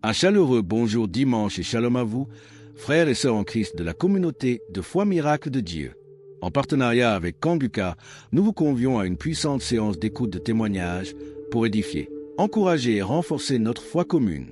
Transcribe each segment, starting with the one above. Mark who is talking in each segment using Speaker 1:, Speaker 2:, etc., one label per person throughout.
Speaker 1: Un chaleureux bonjour dimanche et shalom à vous, frères et sœurs en Christ de la communauté de foi miracle de Dieu. En partenariat avec Kanguka, nous vous convions à une puissante séance d'écoute de témoignages pour édifier, encourager et renforcer notre foi commune.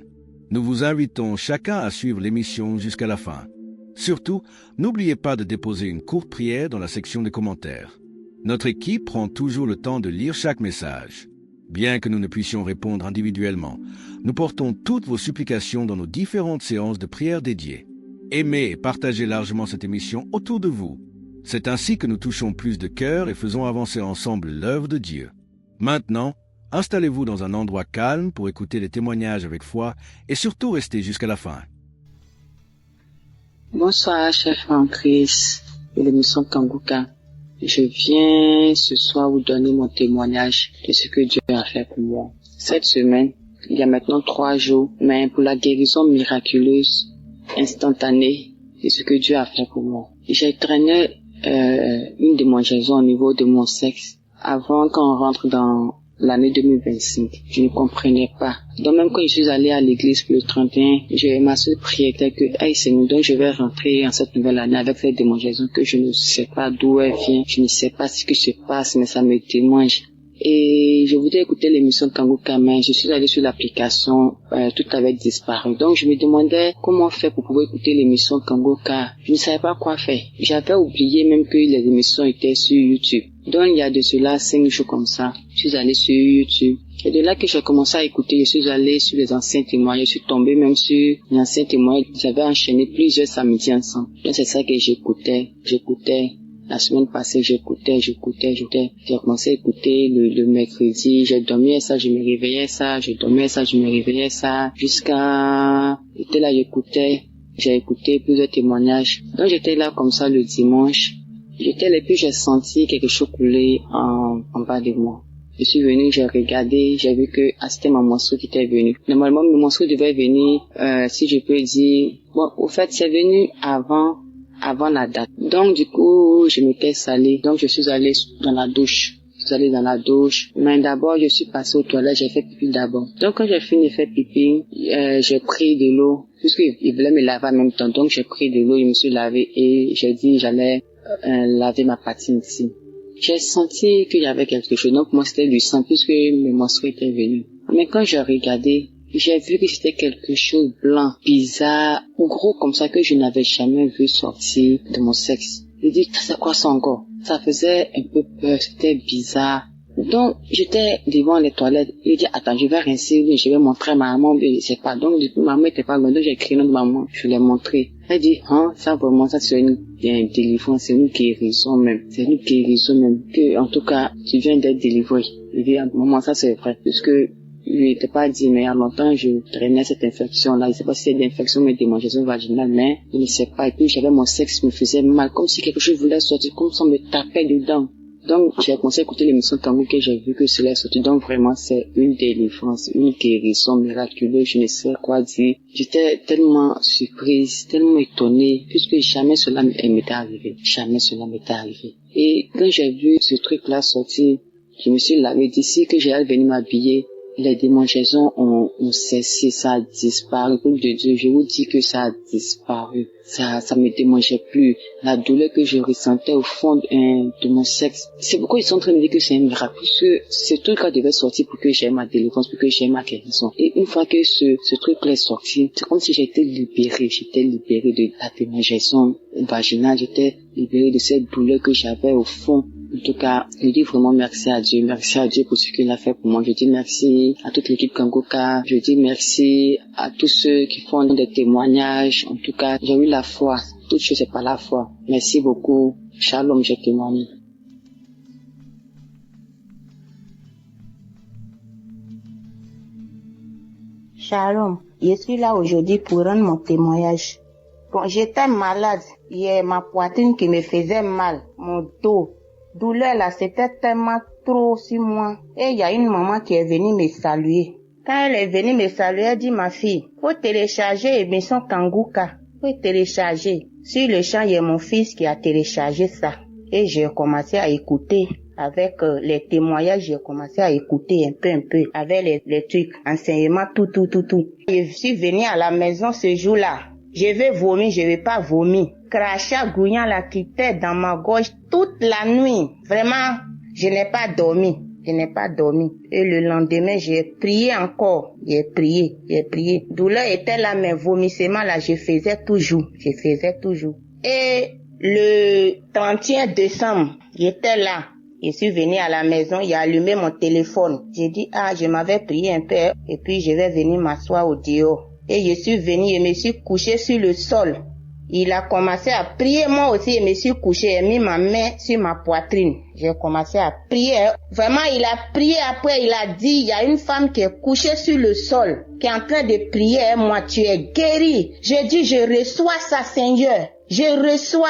Speaker 1: Nous vous invitons chacun à suivre l'émission jusqu'à la fin. Surtout, n'oubliez pas de déposer une courte prière dans la section des commentaires. Notre équipe prend toujours le temps de lire chaque message. Bien que nous ne puissions répondre individuellement, nous portons toutes vos supplications dans nos différentes séances de prière dédiées. Aimez et partagez largement cette émission autour de vous. C'est ainsi que nous touchons plus de cœurs et faisons avancer ensemble l'œuvre de Dieu. Maintenant, installez-vous dans un endroit calme pour écouter les témoignages avec foi et surtout restez jusqu'à la fin.
Speaker 2: Bonsoir, chef en Christ de l'émission Kanguka. Je viens ce soir vous donner mon témoignage de ce que Dieu a fait pour moi. Cette semaine, il y a maintenant 3 jours, mais pour la guérison miraculeuse, instantanée, de ce que Dieu a fait pour moi. J'ai traîné une démangeaison au niveau de mon sexe avant qu'on rentre dans l'année 2025. Je ne comprenais pas. Donc même quand je suis allée à l'église pour le 31, ma seule prière était que, hey Seigneur, donc je vais rentrer en cette nouvelle année avec cette démangeaison que je ne sais pas d'où elle vient, je ne sais pas ce qui se passe, mais ça me démange. Et je voulais écouter l'émission Kanguka, mais je suis allée sur l'application, tout avait disparu. Donc je me demandais comment faire pour pouvoir écouter l'émission Kanguka. Je ne savais pas quoi faire. J'avais oublié même que les émissions étaient sur YouTube. Donc il y a de cela 5 jours comme ça, je suis allée sur YouTube. Et de là que j'ai commencé à écouter, je suis allée sur les anciens témoignages, je suis tombée même sur les anciens témoignages. J'avais enchaîné plusieurs samedis ensemble. Donc c'est ça que j'écoutais. La semaine passée, j'écoutais. J'ai commencé à écouter le mercredi. J'ai dormi ça, je me réveillais ça. Je dormais ça, je me réveillais ça. Jusqu'à... J'étais là, j'écoutais. J'ai écouté plusieurs témoignages. Donc j'étais là comme ça le dimanche. J'étais là, puis j'ai senti quelque chose couler en bas de moi. Je suis venu, j'ai regardé, j'ai vu que c'était ma menstruée qui était venue. Normalement, ma menstruée devait venir, si je peux dire... Bon, au fait, c'est venu avant la date. Donc, du coup, je m'étais salée. Donc, je suis allée dans la douche. Mais d'abord, je suis passée aux toilettes, j'ai fait pipi d'abord. Donc, quand j'ai fini de faire pipi, j'ai pris de l'eau. Puisqu'il voulait me laver en même temps. Donc, j'ai pris de l'eau, je me suis lavé et j'ai dit j'allais laver ma patine ici. J'ai senti qu'il y avait quelque chose. Donc, moi, c'était du sang puisque mes menstrues étaient venues. Mais quand j'ai regardé, j'ai vu que c'était quelque chose de blanc, bizarre, gros comme ça que je n'avais jamais vu sortir de mon sexe. Je dis, c'est quoi ça encore? Ça faisait un peu peur, c'était bizarre. Donc, j'étais devant les toilettes. Je dis, attends, je vais rincer, je vais montrer à ma maman, je sais pas. Donc, du coup, maman était pas loin, donc j'ai crié notre maman, je l'ai montré. Elle dit, ça vraiment, ça c'est une délivrance, c'est une guérison même. Que, en tout cas, tu viens d'être délivré. Je dis, maman, ça c'est vrai, puisque je n'étais pas dit, mais il y a longtemps, je traînais cette infection-là. Je ne sais pas si c'est l'infection ou une démangeaison vaginale, mais je ne sais pas. Et puis, j'avais mon sexe qui me faisait mal, comme si quelque chose voulait sortir, comme si on me tapait dedans. Donc, j'ai commencé à écouter l'émission Kanguka et j'ai vu que cela est sorti. Donc, vraiment, c'est une délivrance, une guérison miraculeuse, je ne sais quoi dire. J'étais tellement surprise, tellement étonnée, puisque jamais cela m'était arrivé. Et quand j'ai vu ce truc-là sortir, je me suis lavé d'ici que j'allais venir m'habiller. Les démangeaisons ont cessé, ça a disparu. Pour de Dieu, je vous dis que ça a disparu. Ça me démangeait plus. La douleur que je ressentais au fond de mon sexe. C'est pourquoi ils sont en train de me dire que c'est un miracle. Puisque ce truc-là devait sortir pour que j'aie ma délivrance, pour que j'aie ma guérison. Et une fois que ce truc-là est sorti, c'est comme si j'étais libérée. J'étais libérée de la démangeaison vaginale. J'étais libérée de cette douleur que j'avais au fond. En tout cas, je dis vraiment merci à Dieu pour ce qu'il a fait pour moi. Je dis merci à toute l'équipe Kanguka. Je dis merci à tous ceux qui font des témoignages. En tout cas, j'ai eu la foi. Toute chose, c'est par la foi. Merci beaucoup. Shalom, j'ai témoigné.
Speaker 3: Shalom, je suis là aujourd'hui pour rendre mon témoignage. Bon, j'étais malade. Il y a ma poitrine qui me faisait mal, mon dos. Douleur là, c'était tellement trop sur moi. Et il y a une maman qui est venue me saluer. Quand elle est venue me saluer, elle dit, ma fille, faut télécharger l'émission Kanguka. Faut télécharger. Sur le champ, il y a mon fils qui a téléchargé ça. Et j'ai commencé à écouter. avec les témoignages, j'ai commencé à écouter un peu, avec les trucs, enseignements, tout. Je suis venue à la maison ce jour-là. Je vais vomir, je vais pas vomir. Crachat, gouillant la qui était dans ma gorge toute la nuit. Vraiment, je n'ai pas dormi. Et le lendemain, j'ai prié encore. J'ai prié. Douleur était là, mais vomissement là, je faisais toujours. Et le 31 décembre, j'étais là. Je suis venue à la maison, il a allumé mon téléphone. J'ai dit, je m'avais prié un peu, et puis je vais venir m'asseoir au dehors. Et je suis venue, je me suis couchée sur le sol. Il a commencé à prier, moi aussi, je me suis couchée, j'ai mis ma main sur ma poitrine. J'ai commencé à prier. Vraiment, il a prié, après il a dit, il y a une femme qui est couchée sur le sol, qui est en train de prier, moi, tu es guérie. J'ai dit, je reçois ça, Seigneur. Je reçois.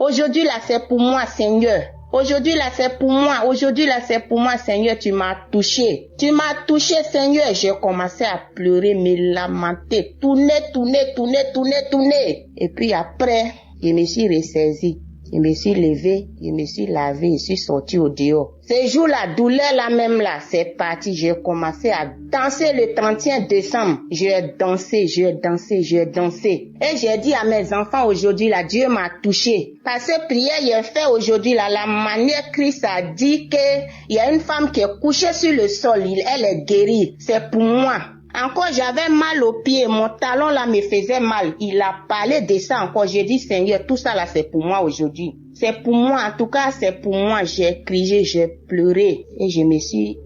Speaker 3: Aujourd'hui, là, c'est pour moi, Seigneur. Aujourd'hui, là, c'est pour moi, Seigneur, tu m'as touché, Seigneur. J'ai commencé à pleurer, me lamenter, tourner. Et puis après, je me suis ressaisie. Je me suis levée, je me suis lavée, je suis sortie au dehors. Ce jour, la douleur là même là, c'est parti. J'ai commencé à danser le 31 décembre. J'ai dansé. Et j'ai dit à mes enfants aujourd'hui, là, Dieu m'a touché. Parce que prière, j'ai fait aujourd'hui, là, la manière Christ a dit que il y a une femme qui est couchée sur le sol, elle est guérie. C'est pour moi. Encore, j'avais mal aux pieds, mon talon là me faisait mal. Il a parlé de ça encore. J'ai dit, Seigneur, tout ça là, c'est pour moi aujourd'hui. C'est pour moi, en tout cas, c'est pour moi. J'ai crié, j'ai pleuré. Et je me suis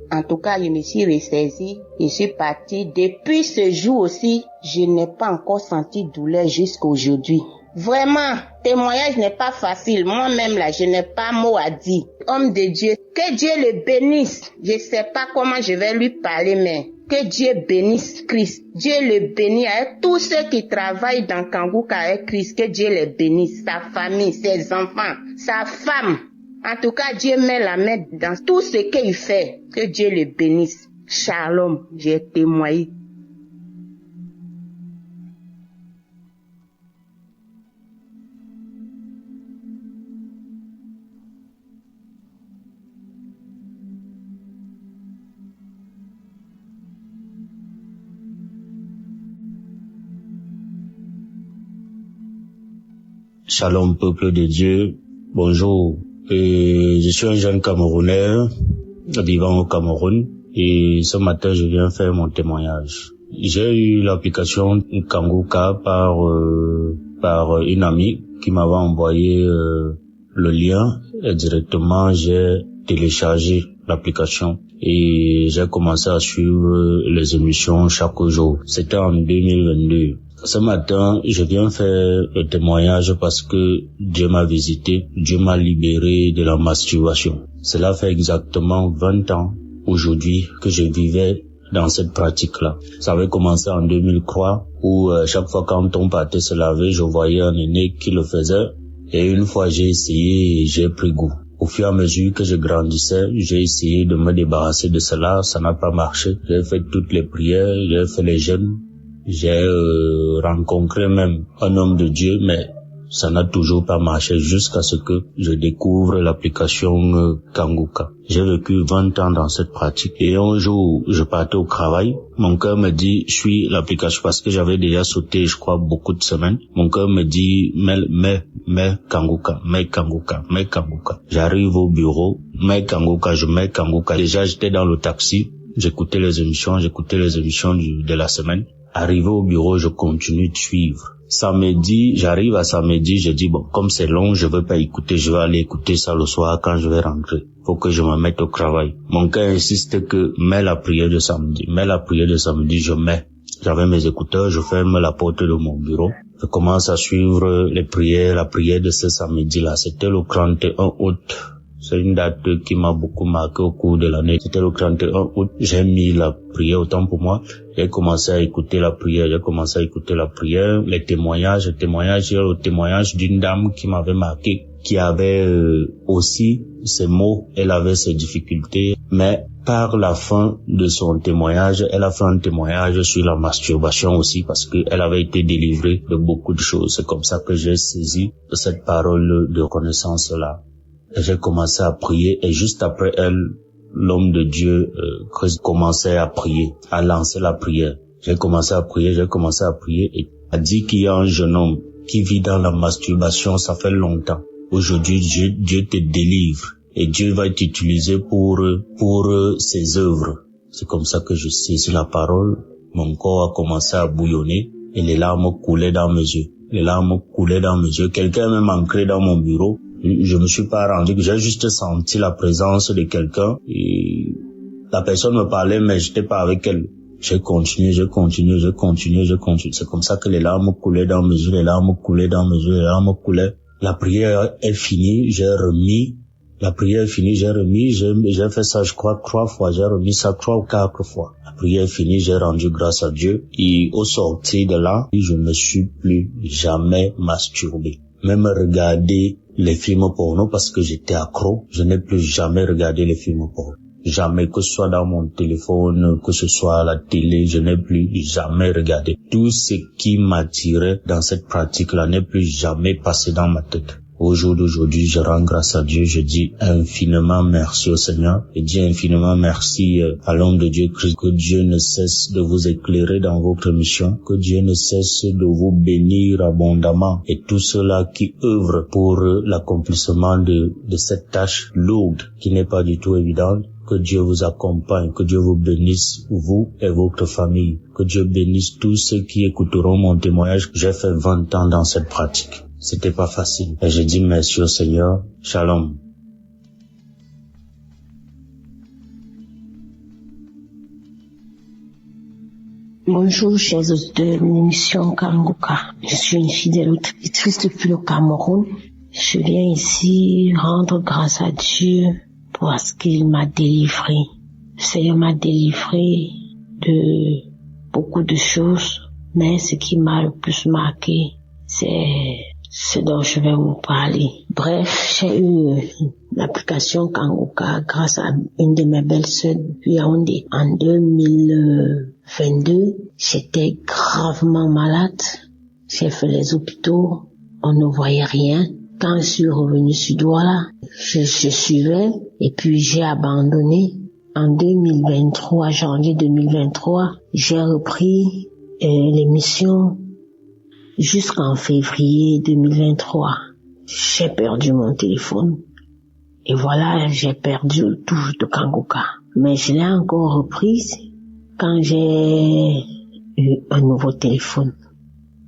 Speaker 3: ressaisie. Je suis partie. Depuis ce jour aussi, je n'ai pas encore senti douleur jusqu'à aujourd'hui. Vraiment, témoignage n'est pas facile. Moi-même là, je n'ai pas mot à dire. Homme de Dieu, que Dieu le bénisse. Je sais pas comment je vais lui parler, mais que Dieu bénisse Christ. Dieu le bénisse avec tous ceux qui travaillent dans Kanguka avec Christ. Que Dieu le bénisse. Sa famille, ses enfants, sa femme. En tout cas, Dieu met la main dans tout ce qu'il fait. Que Dieu le bénisse. Shalom, j'ai témoigné.
Speaker 4: Shalom, peuple de Dieu. Bonjour. Je suis un jeune Camerounais vivant au Cameroun et ce matin, je viens faire mon témoignage. J'ai eu l'application Kanguka par une amie qui m'avait envoyé le lien et directement j'ai téléchargé l'application et j'ai commencé à suivre les émissions chaque jour. C'était en 2022. Ce matin, je viens faire le témoignage parce que Dieu m'a visité, Dieu m'a libéré de la masturbation. Cela fait exactement 20 ans aujourd'hui que je vivais dans cette pratique-là. Ça avait commencé en 2003 où chaque fois quand on partait se laver, je voyais un aîné qui le faisait et une fois j'ai essayé et j'ai pris goût. Au fur et à mesure que je grandissais, j'ai essayé de me débarrasser de cela, ça n'a pas marché. J'ai fait toutes les prières, j'ai fait les jeûnes. J'ai rencontré même un homme de Dieu, mais ça n'a toujours pas marché jusqu'à ce que je découvre l'application Kanguka. J'ai vécu 20 ans dans cette pratique et un jour, je partais au travail. Mon cœur me dit, suis l'application parce que j'avais déjà sauté, je crois, beaucoup de semaines. Mon cœur me dit, mets Kanguka. J'arrive au bureau, mets Kanguka. Déjà, j'étais dans le taxi, j'écoutais les émissions de la semaine. Arrivé au bureau, je continue de suivre. J'arrive à samedi, je dis bon, comme c'est long, je veux pas écouter, je vais aller écouter ça le soir quand je vais rentrer. Faut que je me mette au travail. Mon cœur insiste que mets la prière de samedi, je mets. J'avais mes écouteurs, je ferme la porte de mon bureau. Je commence à suivre la prière de ce samedi-là. C'était le 31 août. C'est une date qui m'a beaucoup marqué au cours de l'année. C'était le 31 août. J'ai mis la prière autant pour moi. J'ai commencé à écouter la prière. Les témoignages. Il y a le témoignage d'une dame qui m'avait marqué, qui avait aussi ses maux. Elle avait ses difficultés. Mais par la fin de son témoignage, elle a fait un témoignage sur la masturbation aussi parce qu'elle avait été délivrée de beaucoup de choses. C'est comme ça que j'ai saisi cette parole de reconnaissance-là. J'ai commencé à prier et juste après elle, l'homme de Dieu, Christ, commençait à prier, à lancer la prière. J'ai commencé à prier et a dit qu'il y a un jeune homme qui vit dans la masturbation, ça fait longtemps. Aujourd'hui, Dieu te délivre et Dieu va t'utiliser pour ses œuvres. C'est comme ça que je saisis la parole. Mon corps a commencé à bouillonner et les larmes coulaient dans mes yeux. Quelqu'un m'a ancré dans mon bureau. Je me suis pas rendu, j'ai juste senti la présence de quelqu'un et la personne me parlait mais j'étais pas avec elle. J'ai continué. C'est comme ça que les larmes coulaient dans mes yeux, La prière est finie, j'ai fait ça, je crois, 3 fois, j'ai remis ça 3 ou 4 fois. La prière est finie, j'ai rendu grâce à Dieu, et au sortir de là, je ne me suis plus jamais masturbé. Même regarder les films porno parce que j'étais accro, je n'ai plus jamais regardé les films porno. Jamais, que ce soit dans mon téléphone, que ce soit à la télé, je n'ai plus jamais regardé. Tout ce qui m'attirait dans cette pratique-là n'est plus jamais passé dans ma tête. Au jour d'aujourd'hui, je rends grâce à Dieu, je dis infiniment merci au Seigneur, je dis infiniment merci à l'homme de Dieu Christ, que Dieu ne cesse de vous éclairer dans votre mission, que Dieu ne cesse de vous bénir abondamment et tous ceux-là qui œuvrent pour l'accomplissement de cette tâche lourde qui n'est pas du tout évidente. Que Dieu vous accompagne, que Dieu vous bénisse, vous et votre famille, que Dieu bénisse tous ceux qui écouteront mon témoignage. J'ai fait 20 ans dans cette pratique. C'était pas facile. Et je dis merci au Seigneur. Shalom.
Speaker 5: Bonjour, chers auditeurs de l'émission Kanguka. Je suis une fidèle auditrice depuis le Cameroun. Je viens ici rendre grâce à Dieu parce qu'il m'a délivré. Le Seigneur m'a délivré de beaucoup de choses, mais ce qui m'a le plus marqué, c'est ce dont je vais vous parler. Bref, j'ai eu l'application Kanguka grâce à une de mes belles-sœurs depuis Yaoundé. En 2022, j'étais gravement malade. J'ai fait les hôpitaux, on ne voyait rien. Quand je suis revenue sur Douala, je suivais et puis j'ai abandonné. En 2023, janvier 2023, j'ai repris l'émission jusqu'en février 2023. J'ai perdu mon téléphone et voilà, j'ai perdu le touche de Kanguka. Mais je l'ai encore reprise quand j'ai eu un nouveau téléphone.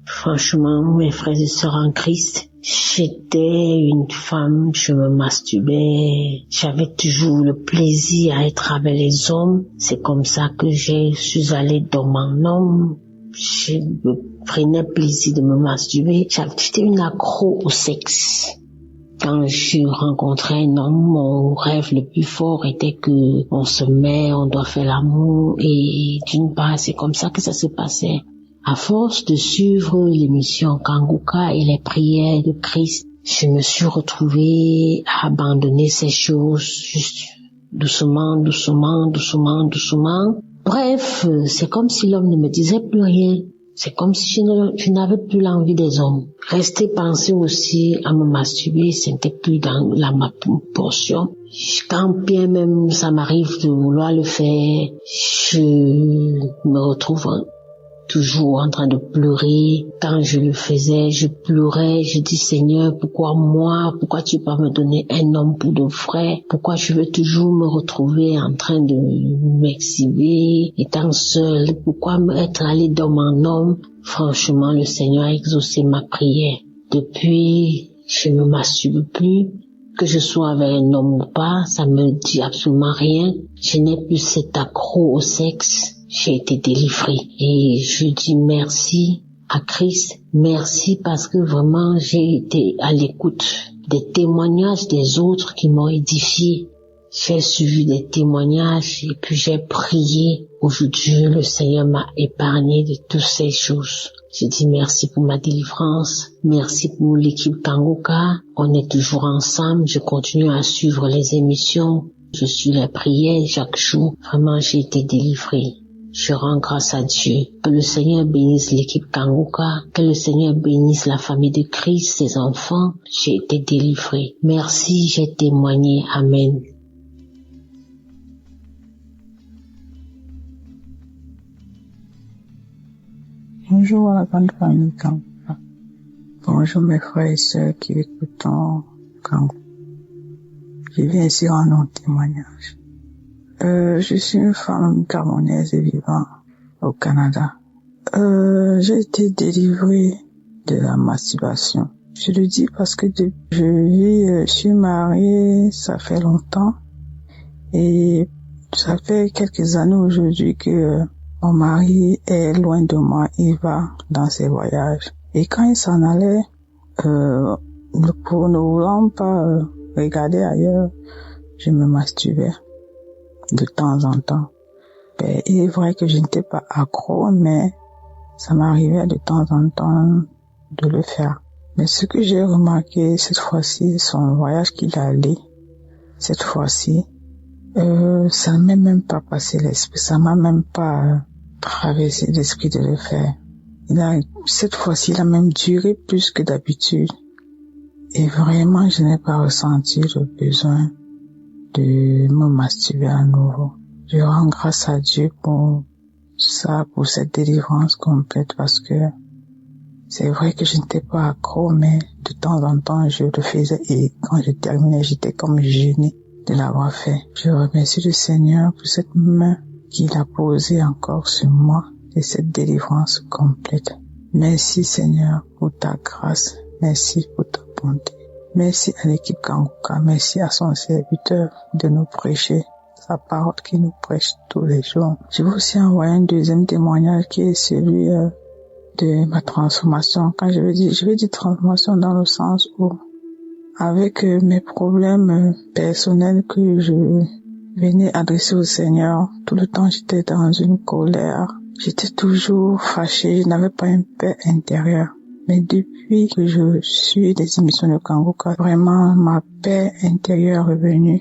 Speaker 5: Franchement, mes frères et sœurs en Christ, j'étais une femme, je me masturbais, j'avais toujours le plaisir à être avec les hommes. C'est comme ça que je suis allée dans mon homme. Je me prenais plaisir de me masturber. J'étais une accro au sexe. Quand je rencontrais un homme, mon rêve le plus fort était que on se met, on doit faire l'amour et d'une part, c'est comme ça que ça se passait. À force de suivre l'émission Kanguka et les prières de Christ, je me suis retrouvée à abandonner ces choses juste doucement. Bref, c'est comme si l'homme ne me disait plus rien. C'est comme si je n'avais plus l'envie des hommes. Rester penser aussi à me masturber, c'était plus dans ma portion. Quand bien même ça m'arrive de vouloir le faire, je me retrouve toujours en train de pleurer. Quand je le faisais, je pleurais, je dis Seigneur, pourquoi moi? Pourquoi tu vas me donner un homme pour de vrai? Pourquoi je veux toujours me retrouver en train de m'exhiber, étant seule? Pourquoi être allé dans mon homme? Franchement, le Seigneur a exaucé ma prière. Depuis, je ne me masturbe plus. Que je sois avec un homme ou pas, ça me dit absolument rien. Je n'ai plus cet accro au sexe. J'ai été délivrée et je dis merci à Christ, merci parce que vraiment j'ai été à l'écoute des témoignages des autres qui m'ont édifié. J'ai suivi des témoignages et puis j'ai prié. Aujourd'hui, le Seigneur m'a épargné de toutes ces choses. Je dis merci pour ma délivrance, merci pour l'équipe Kanguka. On est toujours ensemble, je continue à suivre les émissions, je suis les prières chaque jour. Vraiment, j'ai été délivrée. Je rends grâce à Dieu. Que le Seigneur bénisse l'équipe Kanguka. Que le Seigneur bénisse la famille de Christ, ses enfants. J'ai été délivrée. Merci, j'ai témoigné. Amen.
Speaker 6: Bonjour à la grande famille Kanguka. Bonjour mes frères et sœurs qui écoutent Kanguka. Je viens ici rendre un témoignage. Je suis une femme camerounaise et vivant au Canada. J'ai été délivrée de la masturbation. Je le dis parce que je suis mariée, ça fait longtemps. Et ça fait quelques années aujourd'hui que mon mari est loin de moi, il va dans ses voyages. Et quand il s'en allait, pour ne voulant pas regarder ailleurs, je me masturbais de temps en temps. Il est vrai que je n'étais pas accro, mais ça m'arrivait de temps en temps de le faire. Mais ce que j'ai remarqué cette fois-ci, son voyage qu'il a allé, cette fois-ci, ça ne m'est même pas passé l'esprit, ça m'a même pas traversé l'esprit de le faire. Cette fois-ci, il a même duré plus que d'habitude. Et vraiment, je n'ai pas ressenti le besoin de me masturber à nouveau. Je rends grâce à Dieu pour ça, pour cette délivrance complète, parce que c'est vrai que je n'étais pas accro, mais de temps en temps, je le faisais et quand je terminais, j'étais comme gêné de l'avoir fait. Je remercie le Seigneur pour cette main qu'il a posée encore sur moi et cette délivrance complète. Merci Seigneur pour ta grâce, merci pour ta bonté. Merci à l'équipe Kanguka, merci à son serviteur de nous prêcher sa parole qui nous prêche tous les jours. Je veux aussi envoyer un deuxième témoignage qui est celui de ma transformation. Quand je vais dire transformation dans le sens où avec mes problèmes personnels que je venais adresser au Seigneur, tout le temps j'étais dans une colère, j'étais toujours fâchée, je n'avais pas une paix intérieure. Mais depuis que je suis des émissions de Kanguka, vraiment ma paix intérieure est revenue,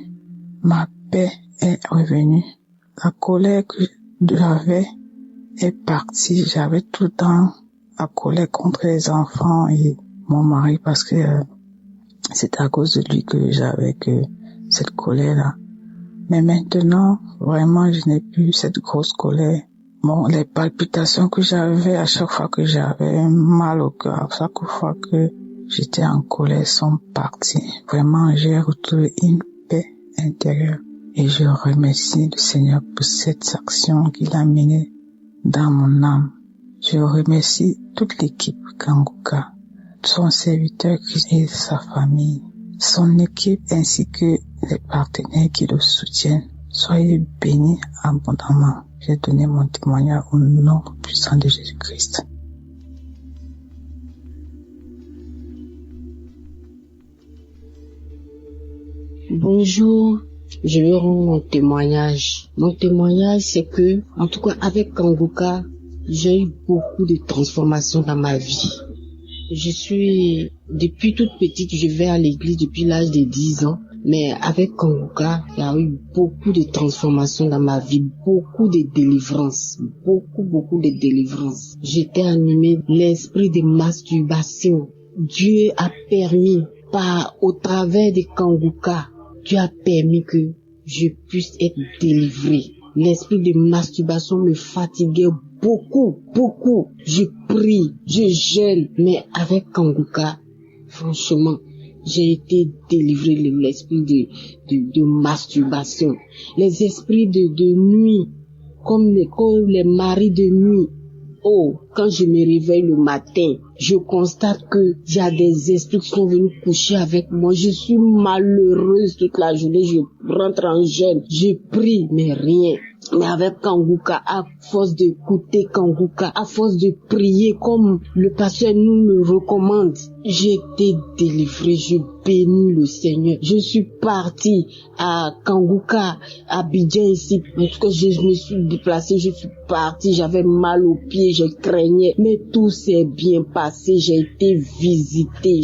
Speaker 6: ma paix est revenue. La colère que j'avais est partie, j'avais tout le temps la colère contre les enfants et mon mari parce que c'est à cause de lui que j'avais cette colère-là. Mais maintenant, vraiment, je n'ai plus cette grosse colère. Bon, les palpitations que j'avais à chaque fois que j'avais mal au cœur, à chaque fois que j'étais en colère sont parties. Vraiment, j'ai retrouvé une paix intérieure. Et je remercie le Seigneur pour cette action qu'il a menée dans mon âme. Je remercie toute l'équipe Kanguka, son serviteur et sa famille, son équipe ainsi que les partenaires qui le soutiennent. Soyez bénis abondamment. J'ai donné mon témoignage au nom puissant de Jésus-Christ.
Speaker 5: Bonjour, je vais rendre mon témoignage. Mon témoignage, c'est que, en tout cas avec Kanguka, j'ai eu beaucoup de transformations dans ma vie. Depuis toute petite, je vais à l'église depuis l'âge de 10 ans. Mais avec Kanguka, il y a eu beaucoup de transformations dans ma vie, beaucoup de délivrances, beaucoup de délivrances. J'étais animée de l'esprit de masturbation. Dieu a permis, au travers de Kanguka, Dieu a permis que je puisse être délivrée. L'esprit de masturbation me fatiguait beaucoup. Je prie, je jeûne, mais avec Kanguka, franchement, j'ai été délivré de l'esprit de masturbation. Les esprits de nuit, comme les maris de nuit. Oh, quand je me réveille le matin, je constate que il y a des esprits qui sont venus coucher avec moi. Je suis malheureuse toute la journée. Je rentre en jeûne. Je prie, mais rien. Mais avec Kanguka, à force d'écouter Kanguka, à force de prier comme le pasteur nous le recommande, j'ai été délivrée, je bénis le Seigneur. Je suis partie à Kanguka, à Abidjan ici. En tout cas, je me suis déplacée, je suis partie, j'avais mal aux pieds, je craignais. Mais tout s'est bien passé, j'ai été visitée.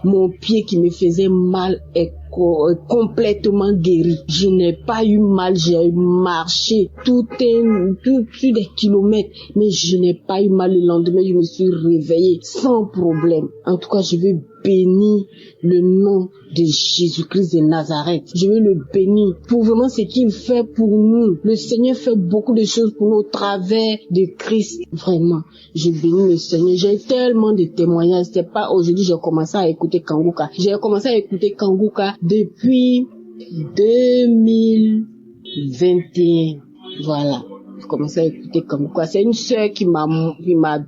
Speaker 5: Mon pied qui me faisait mal est
Speaker 7: complètement guérie. Je n'ai pas eu mal, j'ai marché tout des kilomètres, mais je n'ai pas eu mal. Le lendemain, je me suis réveillée sans problème. En tout cas, je veux bénir le nom de Jésus-Christ de Nazareth. Je veux le bénir pour vraiment ce qu'il fait pour nous. Le Seigneur fait beaucoup de choses pour nous au travers de Christ. Vraiment, je bénis le Seigneur. J'ai tellement de témoignages. C'est pas aujourd'hui j'ai commencé à écouter Kanguka. J'ai commencé à écouter Kanguka depuis 2021. Voilà. J'ai commencé à écouter Kanguka. C'est une sœur qui m'a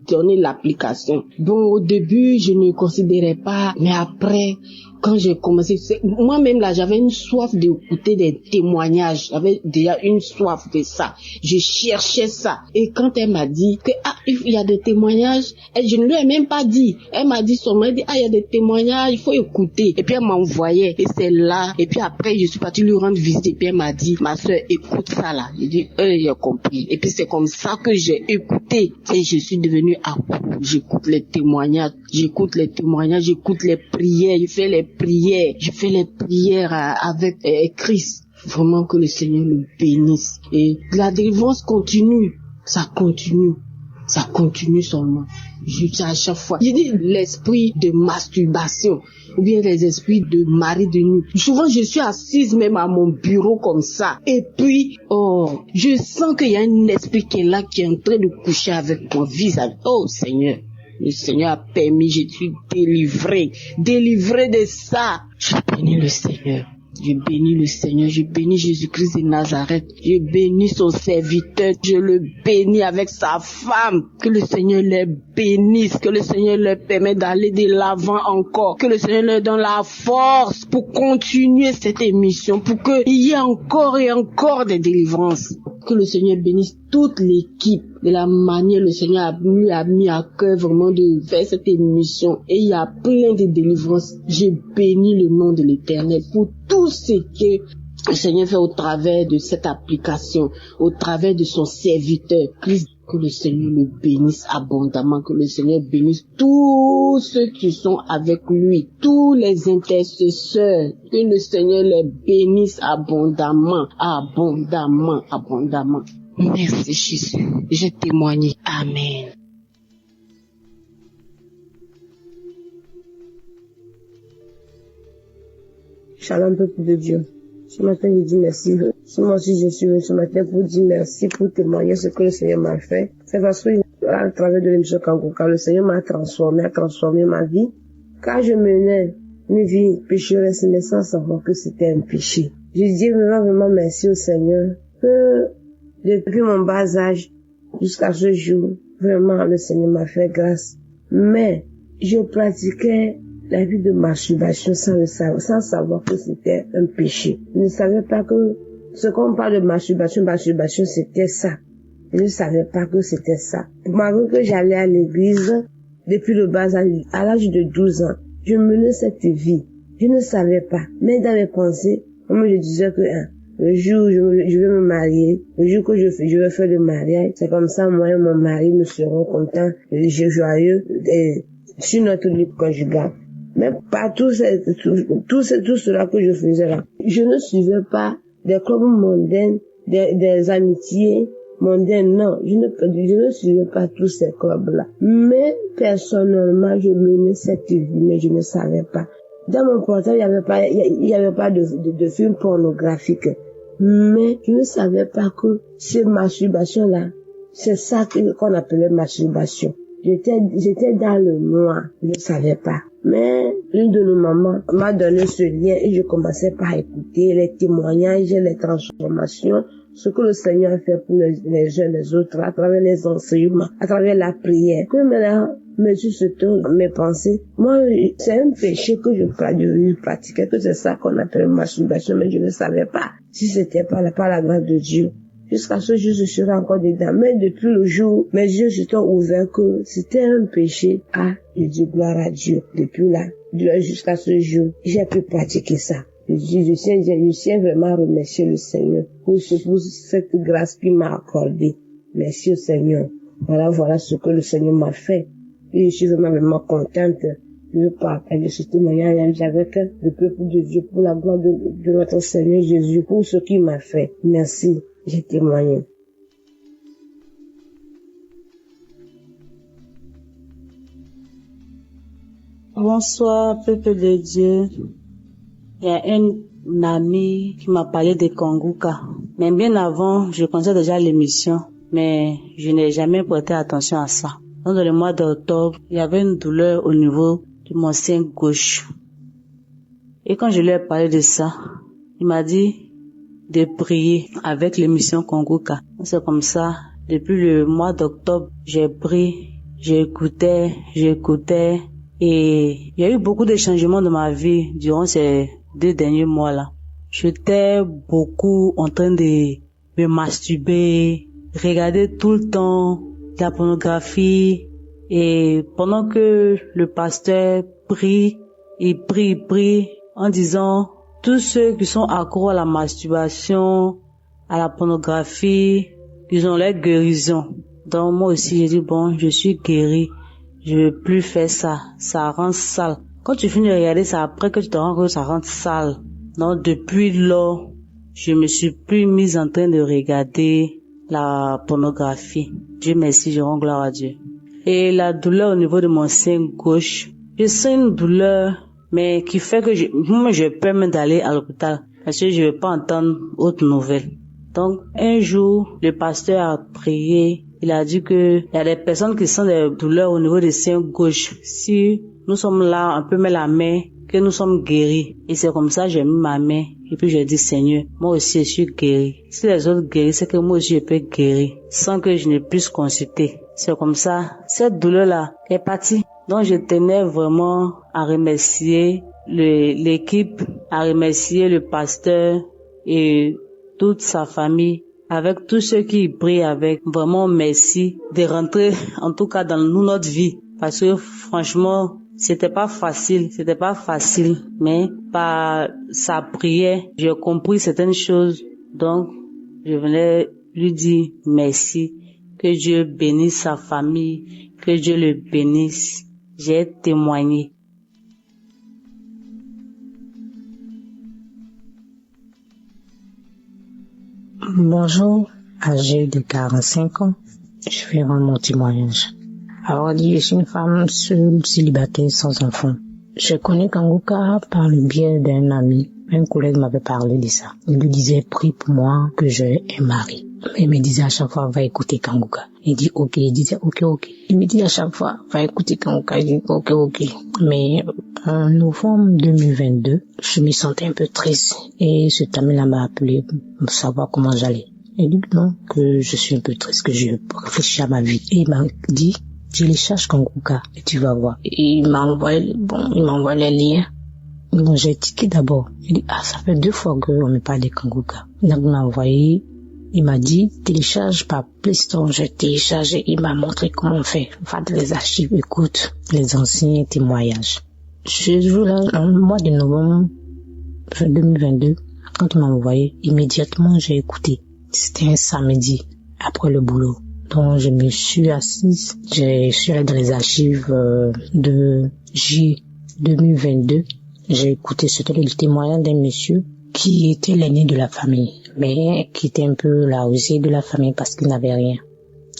Speaker 7: donné l'application. Bon, au début, je ne considérais pas, mais après, quand j'ai commencé, moi-même là, j'avais une soif d'écouter des témoignages. J'avais déjà une soif de ça. Je cherchais ça. Et quand elle m'a dit que, il y a des témoignages, et je ne lui ai même pas dit. Elle m'a dit seulement, il y a des témoignages, il faut écouter. Et puis elle m'envoyait. Et c'est là. Et puis après, je suis partie lui rendre visite. Et puis elle m'a dit, ma soeur, écoute ça là. J'ai dit, j'ai compris. Et puis c'est comme ça que j'ai écouté. Et je suis devenue accro. J'écoute les témoignages, j'écoute les prières, je fais les prières avec Christ. Vraiment que le Seigneur le bénisse. Et la délivrance continue. Ça continue seulement. Juste à chaque fois. Je dis l'esprit de masturbation ou bien les esprits de mari de nuit. Souvent, je suis assise même à mon bureau comme ça. Et puis, je sens qu'il y a un esprit qui est là, qui est en train de coucher avec mon visage. Oh Seigneur. Le Seigneur a permis, je suis délivré de ça. Je bénis le Seigneur. Je bénis le Seigneur, je bénis Jésus-Christ de Nazareth, je bénis son serviteur, je le bénis avec sa femme, que le Seigneur les bénisse, que le Seigneur leur permette d'aller de l'avant encore, que le Seigneur leur donne la force pour continuer cette émission, pour qu'il y ait encore et encore des délivrances. Que le Seigneur bénisse toute l'équipe de la manière le Seigneur lui a mis à cœur vraiment de faire cette émission. Et il y a plein de délivrances. Je bénis le nom de l'Éternel pour tout ce que le Seigneur fait au travers de cette application, au travers de son serviteur Christ. Que le Seigneur le bénisse abondamment, que le Seigneur bénisse tous ceux qui sont avec lui, tous les intercesseurs, que le Seigneur les bénisse abondamment. Merci Jésus, j'ai témoigné. Amen.
Speaker 8: Shalom peuple de Dieu. Ce matin, je dis merci. Moi aussi, je suis venu ce matin pour dire merci, pour témoigner ce que le Seigneur m'a fait. C'est parce que, à travers de l'émission Kanguka, le Seigneur m'a transformé, a transformé ma vie. Car je menais une vie pécheresse, mais sans savoir que c'était un péché. Je dis vraiment merci au Seigneur que, depuis mon bas âge jusqu'à ce jour, vraiment, le Seigneur m'a fait grâce. Mais, je pratiquais la vie de masturbation sans savoir que c'était un péché. Je ne savais pas que ce qu'on parle de masturbation, c'était ça. Je ne savais pas que c'était ça. Malgré que j'allais à l'église depuis le bas âge, à l'âge de 12 ans, je menais cette vie. Je ne savais pas. Mais dans mes pensées, moi je disais que le jour où je vais me marier, le jour que je vais faire le mariage, c'est comme ça moi et mon mari nous serons contents, joyeux sur notre vie conjugale. Mais pas tout cela que je faisais là. Je ne suivais pas des clubs mondains, des amitiés mondaines, non. Je ne suivais pas tous ces clubs-là. Mais, personnellement, je menais cette vie, mais je ne savais pas. Dans mon portable, il y avait pas de film pornographique. Mais, je ne savais pas que ces masturbations-là, c'est ça qu'on appelait masturbation. J'étais dans le noir, je ne savais pas. Mais une de nos mamans m'a donné ce lien et je commençais par écouter les témoignages, les transformations, ce que le Seigneur a fait pour les uns les autres, à travers les enseignements, à travers la prière. Que maintenant, Monsieur se tourne mes pensées. Moi, c'est un péché que je pratiquais, que c'est ça qu'on appelle masturbation, mais je ne savais pas si c'était par la grâce de Dieu. Jusqu'à ce jour, je serai encore dedans. Mais depuis le jour, mes yeux se sont ouverts que c'était un péché. Je dis gloire à Dieu. Depuis là, jusqu'à ce jour, j'ai pu pratiquer ça. Je tiens vraiment à remercier le Seigneur pour cette grâce qu'il m'a accordée. Merci au Seigneur. Voilà ce que le Seigneur m'a fait. Et je suis vraiment contente Je veux partager ce témoignage avec le peuple de Dieu pour la gloire de notre Seigneur Jésus, pour ce qu'il m'a fait. Merci, j'ai témoigné.
Speaker 9: Bonsoir, peuple de Dieu. Il y a un ami qui m'a parlé de Kanguka. Mais bien avant, je connaissais déjà l'émission, mais je n'ai jamais prêté attention à ça. Dans le mois d'octobre, il y avait une douleur au niveau de mon sein gauche. Et quand je lui ai parlé de ça, il m'a dit de prier avec l'émission Kanguka. C'est comme ça, depuis le mois d'octobre, j'ai prié, j'écoutais. Et il y a eu beaucoup de changements dans ma vie durant ces 2 derniers mois-là. J'étais beaucoup en train de me masturber, regarder tout le temps la pornographie. Et pendant que le pasteur prie en disant tous ceux qui sont accros à la masturbation, à la pornographie, ils ont leur guérison. Donc moi aussi j'ai dit bon, je suis guéri. Je veux plus faire ça. Ça rend sale. Quand tu finis de regarder ça, après que tu te rends compte que ça rend sale. Donc, depuis lors, je me suis plus mise en train de regarder la pornographie. Dieu merci, je rends gloire à Dieu. Et la douleur au niveau de mon sein gauche, je sens une douleur, mais qui fait que moi, j'ai peur même d'aller à l'hôpital. Parce que je ne veux pas entendre autre nouvelle. Donc, un jour, le pasteur a prié. Il a dit que il y a des personnes qui sentent des douleurs au niveau des seins gauche. Si nous sommes là, on peut mettre la main, que nous sommes guéris. Et c'est comme ça, j'ai mis ma main. Et puis j'ai dit, Seigneur, moi aussi je suis guéri. Si les autres guérissent, c'est que moi aussi je peux guérir. Sans que je ne puisse consulter. C'est comme ça, cette douleur-là est partie. Donc je tenais vraiment à remercier l'équipe, à remercier le pasteur et toute sa famille, avec tous ceux qui prient avec. Vraiment merci de rentrer en tout cas dans notre vie. Parce que franchement, c'était pas facile, mais par sa prière, j'ai compris certaines choses. Donc, je venais lui dire merci, que Dieu bénisse sa famille, que Dieu le bénisse. J'ai témoigné.
Speaker 5: Bonjour, âgée de 45 ans, je vais rendre mon témoignage. Alors, je suis une femme seule, célibataire, sans enfant. Je connais Kanguka par le biais d'un ami. Un collègue m'avait parlé de ça. Il lui disait, prie pour moi que j'ai un mari. Il me disait à chaque fois, va écouter Kanguka. Il dit, ok. Il disait, ok. Il me dit à chaque fois, va écouter Kanguka. Il dit, ok. Mais en novembre 2022, je me sentais un peu triste. Et cet ami-là m'a appelé pour savoir comment j'allais. Il dit non, que je suis un peu triste, que je réfléchis à ma vie. Et il m'a dit, télécharge Kanguka et tu vas voir. Et il m'a envoyé les liens. Donc j'ai tiqué d'abord. Il dit, ça fait 2 fois qu'on me parle de Kanguka. Donc il m'a envoyé, il m'a dit, télécharge par Play Store. J'ai téléchargé, il m'a montré comment on fait. Va dans les archives, écoute les anciens témoignages. Ce jour-là, en mois de novembre 2022, quand il m'a envoyé, immédiatement j'ai écouté. C'était un samedi, après le boulot. Donc je me suis assise, je suis allée dans les archives de J 2022. J'ai écouté, c'était le témoignage d'un monsieur qui était l'aîné de la famille, mais qui était un peu la rusée de la famille parce qu'il n'avait rien.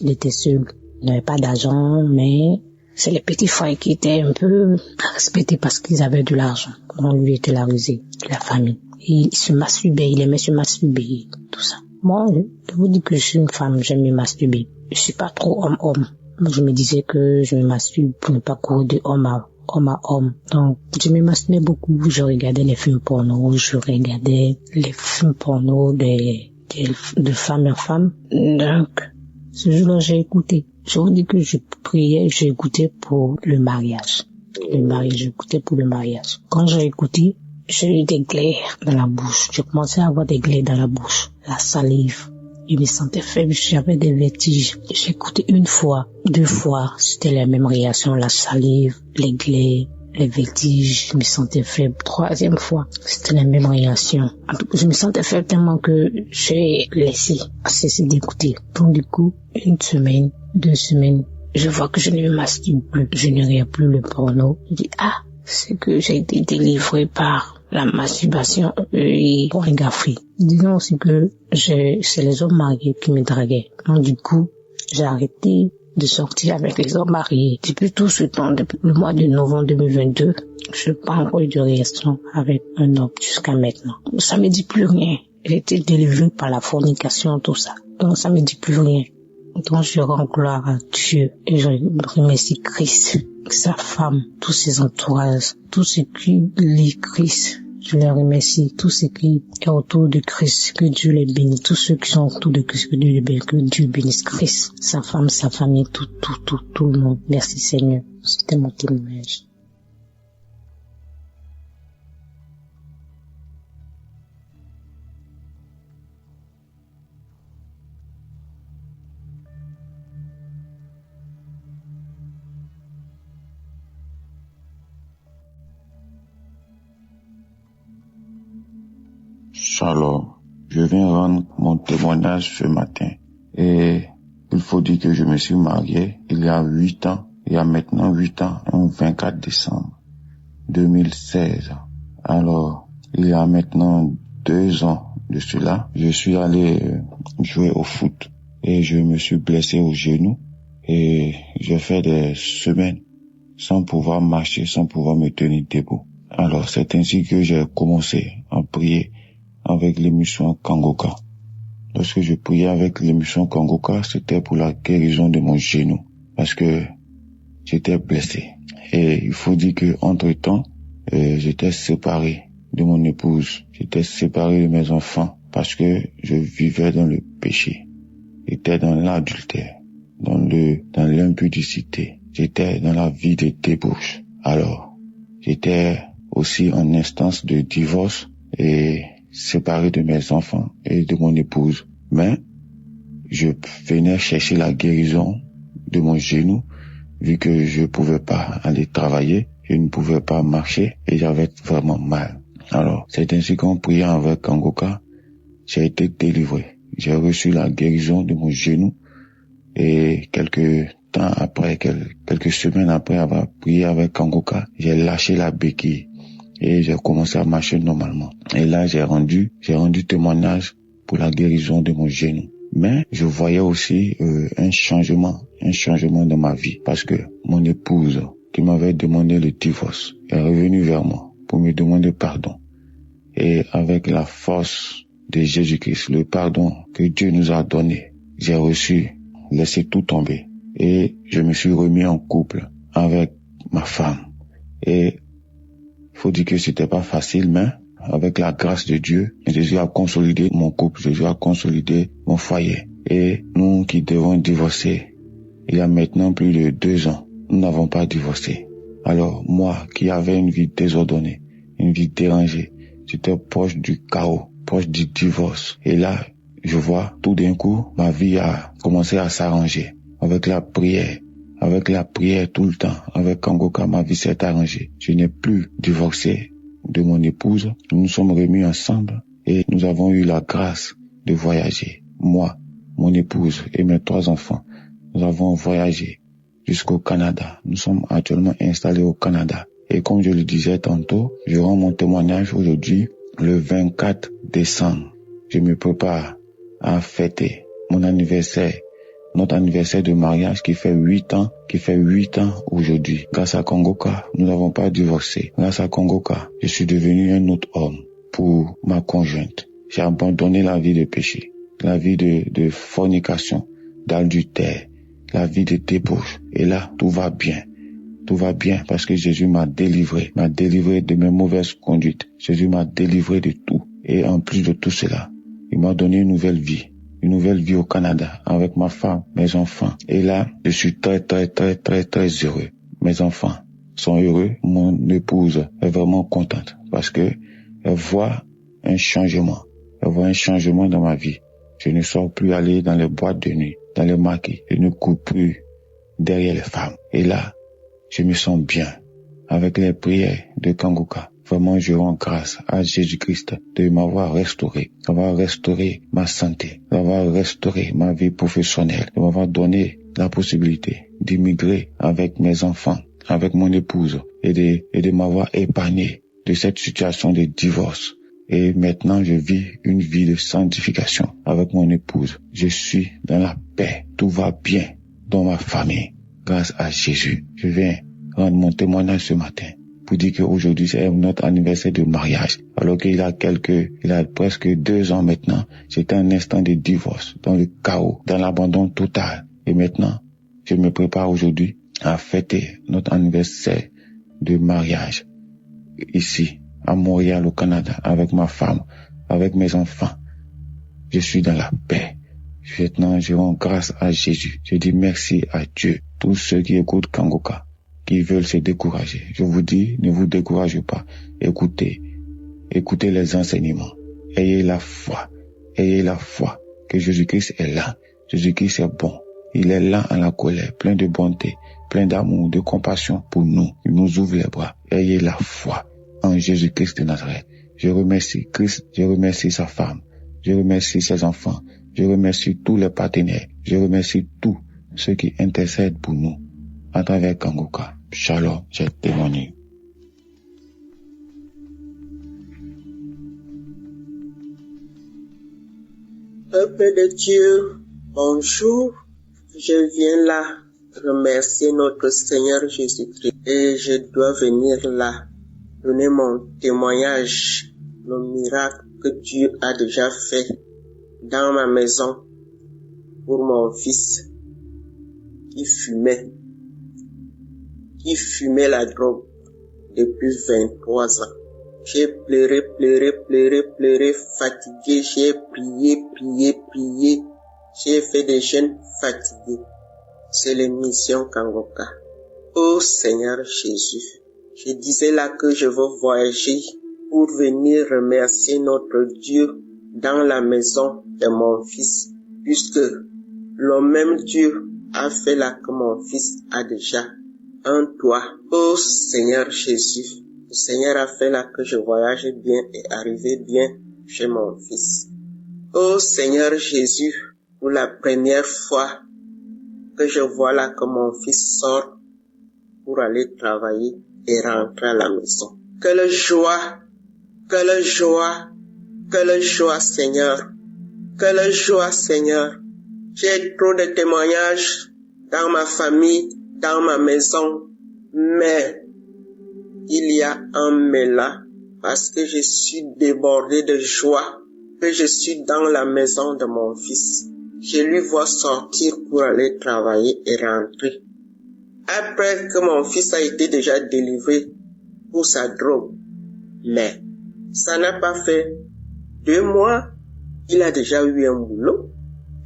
Speaker 5: Il était seul, il n'avait pas d'argent, mais c'est les petits frères qui étaient un peu respectés parce qu'ils avaient de l'argent. Donc lui était la rusée de la famille. Et il se masturbait, il aimait se masturber, tout ça. Moi, je vous dis que je suis une femme, j'aime me masturber. Je suis pas trop homme-homme. Je me disais que je me masturbe pour ne pas courir de homme à homme. Donc, je me masturbais beaucoup. Je regardais les films porno, de femme à femme. Donc, ce jour-là, j'ai écouté. Je vous dis que je priais, j'ai écouté pour le mariage. J'écoutais pour le mariage. Quand j'ai écouté, j'ai eu des glaires dans la bouche. Je commençais à avoir des glaires dans la bouche. La salive. Je me sentais faible, j'avais des vertiges. J'ai écouté 1 fois, 2 fois, c'était la même réaction, la salive, les glaires, les vertiges, je me sentais faible. 3e fois, c'était la même réaction. En tout cas, je me sentais faible tellement que j'ai laissé cesser d'écouter. Donc du coup, 1 semaine, 2 semaines, je vois que je ne me masturbe plus, je ne regarde plus le porno. Je dis, c'est que j'ai été délivré par la masturbation et pornographie. Disons aussi que c'est les hommes mariés qui me draguaient. Donc du coup, j'ai arrêté de sortir avec les hommes mariés. Depuis tout ce temps, depuis le mois de novembre 2022, je n'ai pas encore eu de relation avec un homme jusqu'à maintenant. Ça me dit plus rien. J'ai été délivré par la fornication, tout ça. Donc ça me dit plus rien. Donc je rends gloire à Dieu et je remercie Christ, sa femme, tous ses entourages, tous ceux qui lit Christ. Je les remercie, tous ceux qui sont autour de Christ, que Dieu les bénisse, tous ceux qui sont autour de Christ, que Dieu bénisse Christ, sa femme, sa famille, tout le monde. Merci Seigneur. C'était mon témoignage.
Speaker 10: Shalom, je viens rendre mon témoignage ce matin et il faut dire que je me suis marié il y a maintenant 8 ans, le 24 décembre 2016. Alors, il y a maintenant 2 ans de cela, je suis allé jouer au foot et je me suis blessé au genou et j'ai fait des semaines sans pouvoir marcher, sans pouvoir me tenir debout. Alors, c'est ainsi que j'ai commencé à prier avec l'émission Kangoka. Lorsque je priais avec l'émission Kangoka, c'était pour la guérison de mon genou, parce que j'étais blessé. Et il faut dire que entre-temps, j'étais séparé de mon épouse, j'étais séparé de mes enfants, parce que je vivais dans le péché. J'étais dans l'adultère, dans l'impudicité. J'étais dans la vie de débauche. Alors, j'étais aussi en instance de divorce et séparé de mes enfants et de mon épouse. Mais je venais chercher la guérison de mon genou, vu que je pouvais pas aller travailler, je ne pouvais pas marcher et j'avais vraiment mal. Alors, c'est ainsi qu'en priant avec Kangoka, j'ai été délivré. J'ai reçu la guérison de mon genou et quelques semaines après avoir prié avec Kangoka, j'ai lâché la béquille et j'ai commencé à marcher normalement. Et là, j'ai rendu témoignage pour la guérison de mon genou. Mais je voyais aussi un changement dans ma vie, parce que mon épouse qui m'avait demandé le divorce est revenue vers moi pour me demander pardon. Et avec la force de Jésus-Christ, le pardon que Dieu nous a donné, j'ai laissé tout tomber et je me suis remis en couple avec ma femme. Et faut dire que c'était pas facile, mais avec la grâce de Dieu, Jésus a consolidé mon couple, Jésus a consolidé mon foyer. Et nous qui devons divorcer, il y a maintenant plus de 2 ans, nous n'avons pas divorcé. Alors moi qui avais une vie désordonnée, une vie dérangée, j'étais proche du chaos, proche du divorce. Et là, je vois tout d'un coup, ma vie a commencé à s'arranger avec la prière. Avec la prière tout le temps, avec Kangoka, ma vie s'est arrangée. Je n'ai plus divorcé de mon épouse. Nous nous sommes remis ensemble et nous avons eu la grâce de voyager. Moi, mon épouse et mes 3 enfants, nous avons voyagé jusqu'au Canada. Nous sommes actuellement installés au Canada. Et comme je le disais tantôt, je rends mon témoignage aujourd'hui, le 24 décembre. Je me prépare à fêter mon anniversaire. Notre anniversaire de mariage qui fait 8 ans aujourd'hui. Grâce à Kangoka, nous n'avons pas divorcé. Grâce à Kangoka, je suis devenu un autre homme pour ma conjointe. J'ai abandonné la vie de péché, la vie de fornication, d'adultère, la vie de débauche. Et là, tout va bien. Tout va bien parce que Jésus m'a délivré de mes mauvaises conduites. Jésus m'a délivré de tout. Et en plus de tout cela, il m'a donné une nouvelle vie au Canada avec ma femme, mes enfants. Et là, je suis très heureux. Mes enfants sont heureux. Mon épouse est vraiment contente parce que elle voit un changement. Elle voit un changement dans ma vie. Je ne sors plus aller dans les boîtes de nuit, dans les maquis. Je ne cours plus derrière les femmes. Et là, je me sens bien avec les prières de Kangoka. Vraiment, je rends grâce à Jésus-Christ de m'avoir restauré, d'avoir restauré ma santé, d'avoir restauré ma vie professionnelle, de m'avoir donné la possibilité d'immigrer avec mes enfants, avec mon épouse et de m'avoir épargné de cette situation de divorce. Et maintenant, je vis une vie de sanctification avec mon épouse. Je suis dans la paix. Tout va bien dans ma famille. Grâce à Jésus. Je viens rendre mon témoignage ce matin pour dire qu'aujourd'hui, c'est notre anniversaire de mariage. Alors qu'il a presque 2 ans maintenant, c'était un instant de divorce, dans le chaos, dans l'abandon total. Et maintenant, je me prépare aujourd'hui à fêter notre anniversaire de mariage ici, à Montréal, au Canada, avec ma femme, avec mes enfants. Je suis dans la paix. Maintenant, je rends grâce à Jésus. Je dis merci à Dieu. Tous ceux qui écoutent Kangoka, qui veulent se décourager, je vous dis, ne vous découragez pas. Écoutez les enseignements. Ayez la foi que Jésus-Christ est là. Jésus-Christ est bon. Il est là en la colère, plein de bonté, plein d'amour, de compassion pour nous. Il nous ouvre les bras. Ayez la foi en Jésus-Christ de Nazareth. Je remercie Christ, je remercie sa femme, je remercie ses enfants, je remercie tous les partenaires, je remercie tous ceux qui intercèdent pour nous à travers Kangoka. Shalom, j'ai témoigné.
Speaker 11: Peuple de Dieu, bonjour. Je viens là remercier notre Seigneur Jésus-Christ et je dois venir là donner mon témoignage, le miracle que Dieu a déjà fait dans ma maison pour mon fils qui fumait la drogue depuis 23 ans. J'ai pleuré, fatigué, j'ai prié, j'ai fait des jeûnes fatigués. C'est l'émission Kangoka. Oh Seigneur Jésus, je disais là que je veux voyager pour venir remercier notre Dieu dans la maison de mon fils, puisque le même Dieu a fait là que mon fils a déjà un toit. Oh Seigneur Jésus, le Seigneur a fait là que je voyage bien et arrive bien chez mon fils. Oh Seigneur Jésus, pour la première fois que je vois là que mon fils sort pour aller travailler et rentrer à la maison. Quelle joie, Seigneur. Quelle joie, Seigneur. J'ai trop de témoignages dans ma famille, dans ma maison, mais il y a un mais là, parce que je suis débordé de joie, que je suis dans la maison de mon fils. Je lui vois sortir pour aller travailler et rentrer. Après que mon fils a été déjà délivré pour sa drogue. Mais ça n'a pas fait 2 mois, il a déjà eu un boulot.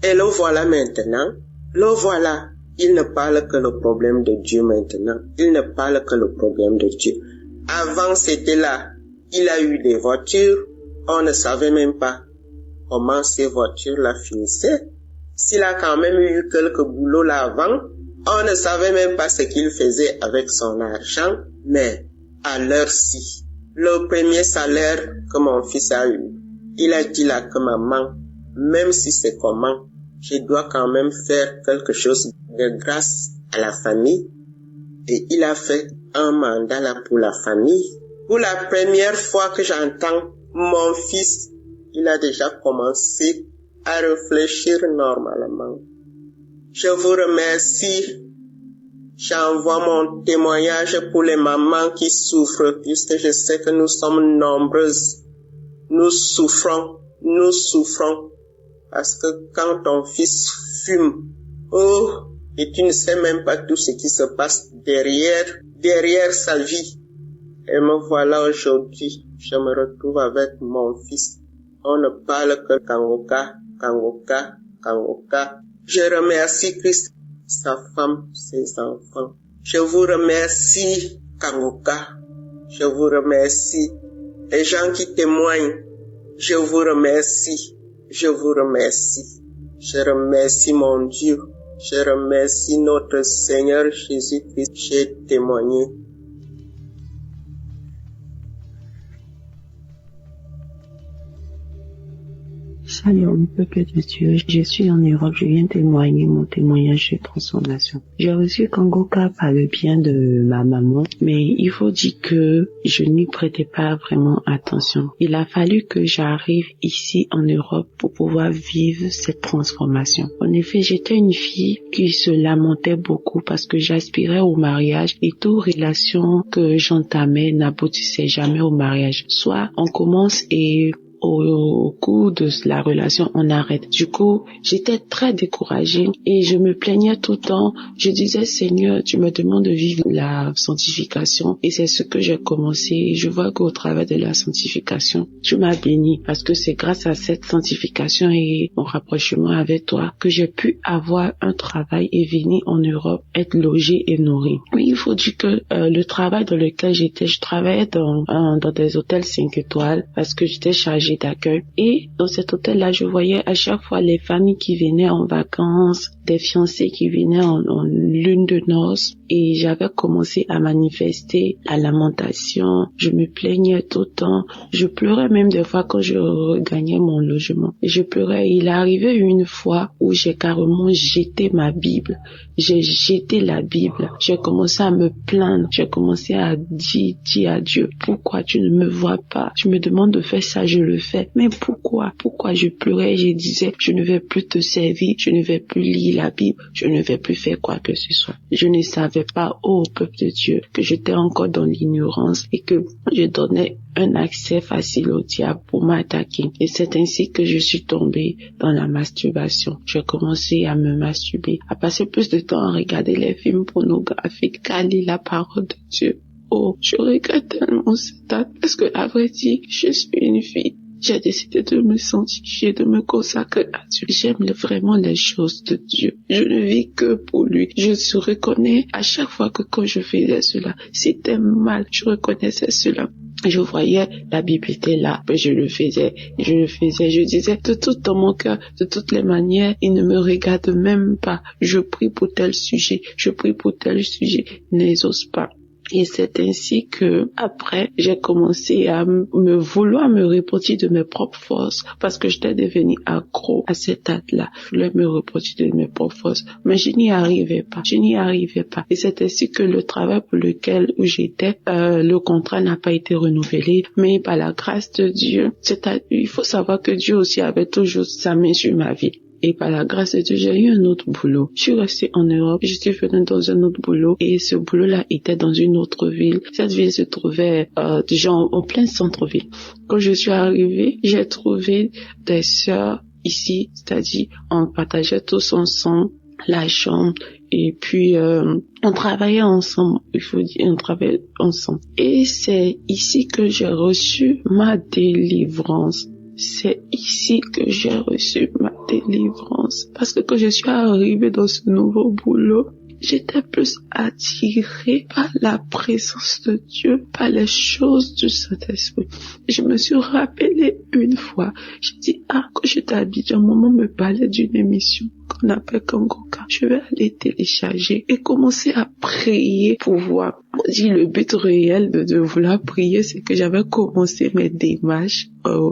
Speaker 11: Et le voilà maintenant, il ne parle que le problème de Dieu maintenant. Il ne parle que le problème de Dieu. Avant c'était là, il a eu des voitures, on ne savait même pas comment ces voitures-là finissaient. S'il a quand même eu quelques boulots là avant, on ne savait même pas ce qu'il faisait avec son argent, mais à l'heure-ci, le premier salaire que mon fils a eu, il a dit là que maman, même si c'est comment, je dois quand même faire quelque chose de grâce à la famille. Et il a fait un mandat là pour la famille. Pour la première fois que j'entends mon fils, il a déjà commencé à réfléchir normalement. Je vous remercie. J'envoie mon témoignage pour les mamans qui souffrent, puisque je sais que nous sommes nombreuses. Nous souffrons, parce que quand ton fils fume, et tu ne sais même pas tout ce qui se passe derrière sa vie. Et me voilà aujourd'hui, je me retrouve avec mon fils. On ne parle que Kangoka. Je remercie Christ, sa femme, ses enfants. Je vous remercie, Kangoka. Je vous remercie. Les gens qui témoignent, je vous remercie. Je remercie mon Dieu. Je remercie notre Seigneur Jésus-Christ. J'ai témoigné.
Speaker 12: Salut, peuple de Dieu. Je suis en Europe. Je viens témoigner mon témoignage de transformation. J'ai reçu Kangoka par le bien de ma maman, mais il faut dire que je n'y prêtais pas vraiment attention. Il a fallu que j'arrive ici en Europe pour pouvoir vivre cette transformation. En effet, j'étais une fille qui se lamentait beaucoup parce que j'aspirais au mariage et toute relation que j'entamais n'aboutissait jamais au mariage. Soit on commence et au cours de la relation, on arrête. Du coup, j'étais très découragée et je me plaignais tout le temps. Je disais, Seigneur, tu me demandes de vivre la sanctification et c'est ce que j'ai commencé. Je vois qu'au travers de la sanctification, tu m'as béni parce que c'est grâce à cette sanctification et mon rapprochement avec toi que j'ai pu avoir un travail et venir en Europe, être logée et nourrie. Mais il faut dire que le travail dans lequel j'étais, je travaillais dans des hôtels 5 étoiles parce que j'étais chargée d'accueil. Et dans cet hôtel-là, je voyais à chaque fois les familles qui venaient en vacances, des fiancés qui venaient en lune de noces. Et j'avais commencé à manifester la lamentation. Je me plaignais tout le temps. Je pleurais même des fois quand je regagnais mon logement. Et je pleurais. Il est arrivé une fois où j'ai carrément jeté ma Bible. J'ai jeté la Bible. J'ai commencé à me plaindre. J'ai commencé à dire à Dieu, pourquoi tu ne me vois pas? Tu me demandes de faire ça, je le fais. Mais pourquoi? Pourquoi je pleurais? Je disais, je ne vais plus te servir. Je ne vais plus lire la Bible. Je ne vais plus faire quoi que ce soit. Je ne savais pas, ô peuple de Dieu, que j'étais encore dans l'ignorance et que je donnais un accès facile au diable pour m'attaquer. Et c'est ainsi que je suis tombée dans la masturbation. J'ai commencé à me masturber, à passer plus de temps à regarder les films pornographiques qu'à lire la parole de Dieu. Oh, je regrette tellement cette date parce que, à vrai dire, je suis une fille. J'ai décidé de me sanctifier, de me consacrer à Dieu. J'aime vraiment les choses de Dieu. Je ne vis que pour lui. Je se reconnais à chaque fois que quand je faisais cela, c'était mal. Je reconnaissais cela. Je voyais, la Bible était là, mais je le faisais. Je disais de tout dans mon cœur, de toutes les manières, il ne me regarde même pas. Je prie pour tel sujet, n'exauce pas. Et c'est ainsi que, après, j'ai commencé à vouloir me repentir de mes propres forces, parce que j'étais devenue accro à cette acte-là. Je voulais me repentir de mes propres forces, mais je n'y arrivais pas. Et c'est ainsi que le travail pour lequel j'étais, le contrat n'a pas été renouvelé, mais par la grâce de Dieu, il faut savoir que Dieu aussi avait toujours sa main sur ma vie. Et par la grâce de Dieu, j'ai eu un autre boulot. Je suis restée en Europe, je suis venue dans un autre boulot et ce boulot-là était dans une autre ville. Cette ville se trouvait déjà en plein centre-ville. Quand je suis arrivée, j'ai trouvé des sœurs ici, c'est-à-dire on partageait tous ensemble la chambre et puis on travaillait ensemble, on travaillait ensemble. Et c'est ici que j'ai reçu ma délivrance. C'est ici que j'ai reçu ma délivrance. Parce que quand je suis arrivée dans ce nouveau boulot, j'étais plus attirée par la présence de Dieu, par les choses du Saint-Esprit. Je me suis rappelée une fois, j'ai dit, quand j'étais à Abidjan, maman me parlait d'une émission qu'on appelle Kangoka. Je vais aller télécharger et commencer à prier pour voir. On dit le but réel de vouloir prier, c'est que j'avais commencé mes démarches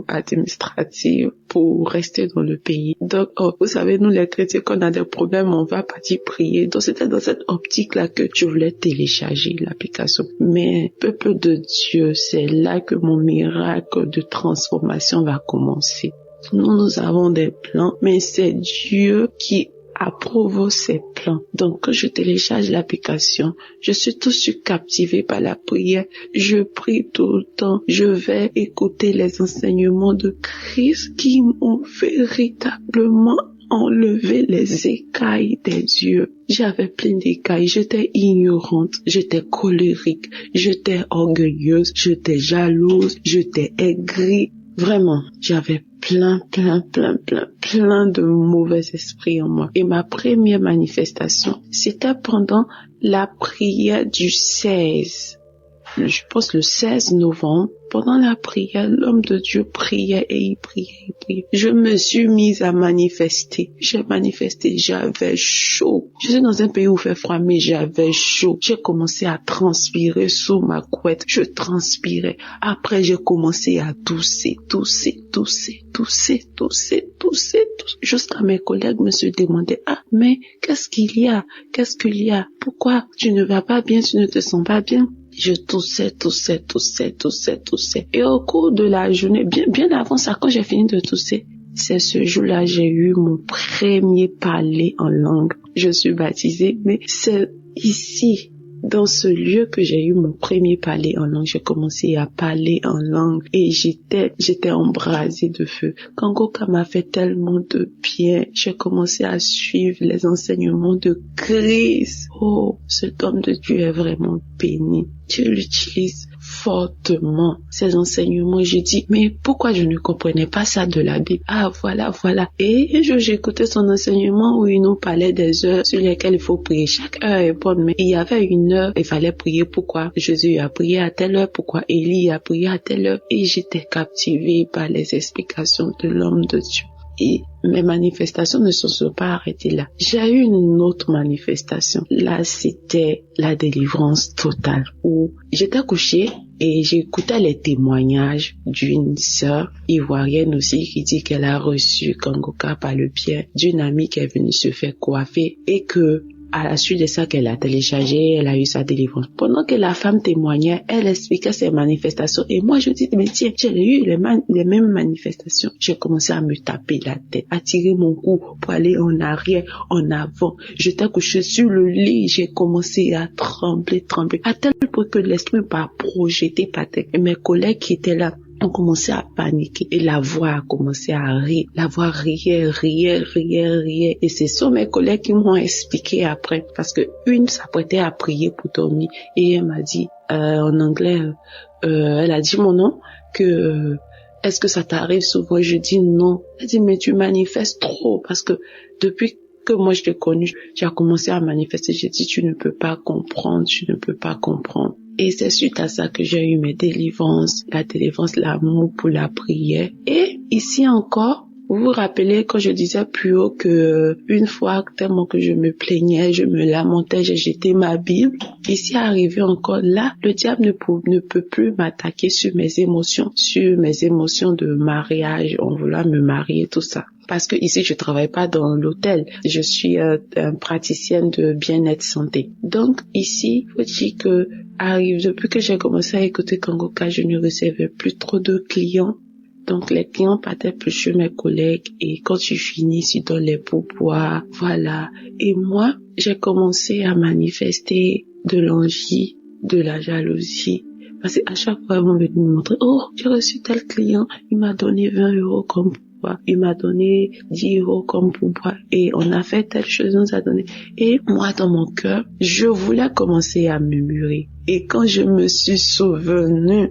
Speaker 12: administratives pour rester dans le pays. Donc, vous savez, nous les chrétiens, quand on a des problèmes, on va partir prier. Donc, c'était dans cette optique-là que je voulais télécharger l'application. Mais, peuple de Dieu, c'est là que mon miracle de transformation va commencer. Nous avons des plans, mais c'est Dieu qui approuve ces plans. Donc, quand je télécharge l'application, je suis tout de suite captivée par la prière. Je prie tout le temps. Je vais écouter les enseignements de Christ qui m'ont véritablement enlevé les écailles des yeux. J'avais plein d'écailles. J'étais ignorante. J'étais colérique. J'étais orgueilleuse. J'étais jalouse. J'étais aigrie. Vraiment, j'avais plein de mauvais esprits en moi. Et ma première manifestation, c'était pendant la prière du 16. je pense le 16 novembre, pendant la prière, l'homme de Dieu priait et il priait. Je me suis mise à manifester. J'ai manifesté, j'avais chaud. Je suis dans un pays où il fait froid, mais j'avais chaud. J'ai commencé à transpirer sous ma couette. Je transpirais. Après, j'ai commencé à tousser. Jusqu'à mes collègues me se demandaient, mais qu'est-ce qu'il y a? Pourquoi tu ne vas pas bien, tu ne te sens pas bien? Je toussais. Et au cours de la journée, bien avant ça, quand j'ai fini de tousser, c'est ce jour-là, j'ai eu mon premier parler en langue. Je suis baptisée, mais c'est ici, dans ce lieu que j'ai eu mon premier parler en langue. J'ai commencé à parler en langue et j'étais embrasée de feu. Kangoka m'a fait tellement de bien. J'ai commencé à suivre les enseignements de Christ. Oh, cet homme de Dieu est vraiment béni. Dieu l'utilise fortement, ces enseignements. J'ai dit, mais pourquoi je ne comprenais pas ça de la Bible? Ah, voilà. Et j'écoutais son enseignement où il nous parlait des heures sur lesquelles il faut prier. Chaque heure est bonne, mais il y avait une heure, il fallait prier. Pourquoi Jésus a prié à telle heure? Pourquoi Élie a prié à telle heure? Et j'étais captivée par les explications de l'homme de Dieu. Et mes manifestations ne se sont pas arrêtées là. J'ai eu une autre manifestation. Là, c'était la délivrance totale où j'étais couchée et j'écoutais les témoignages d'une sœur ivoirienne aussi qui dit qu'elle a reçu Kangoka par le biais d'une amie qui est venue se faire coiffer et que à la suite de ça qu'elle a téléchargé, elle a eu sa délivrance. Pendant que la femme témoignait, elle expliquait ses manifestations. Et moi, je dis, mais tiens, j'ai eu les mêmes manifestations. J'ai commencé à me taper la tête, à tirer mon cou pour aller en arrière, en avant. J'étais couchée sur le lit, j'ai commencé à trembler, à tel point que l'esprit m'a projeté par terre. Et mes collègues qui étaient là, ont commencé à paniquer et la voix a commencé à rire. La voix riait. Et ce sont mes collègues qui m'ont expliqué après parce que une s'apprêtait à prier pour dormir et elle m'a dit en anglais, elle a dit mon nom que est-ce que ça t'arrive souvent? Je dis non. Elle dit mais tu manifestes trop parce que depuis que moi je t'ai connu, j'ai commencé à manifester. J'ai dit tu ne peux pas comprendre. Et c'est suite à ça que j'ai eu mes délivrances, la délivrance, l'amour pour la prière. Et ici encore, vous vous rappelez quand je disais plus haut que une fois tellement que je me plaignais, je me lamentais, j'ai jeté ma Bible. Ici arrivé encore là, le diable ne peut plus m'attaquer sur mes émotions de mariage, en voulant me marier, tout ça. Parce que ici, je travaille pas dans l'hôtel. Je suis praticienne de bien-être santé. Donc, ici, faut dire que depuis que j'ai commencé à écouter Kangoka, je ne recevais plus trop de clients. Donc, les clients partaient plus chez mes collègues et quand je finis, ils donnent les pourboires. Voilà. Et moi, j'ai commencé à manifester de l'envie, de la jalousie. Parce qu'à chaque fois, ils vont venir me montrer, oh, j'ai reçu tel client, il m'a donné 20 € comme pourboire, il m'a donné 10 € comme pourboire, et on a fait telle chose, on nous a donné. Et moi, dans mon cœur, je voulais commencer à murmurer. Et quand je me suis souvenue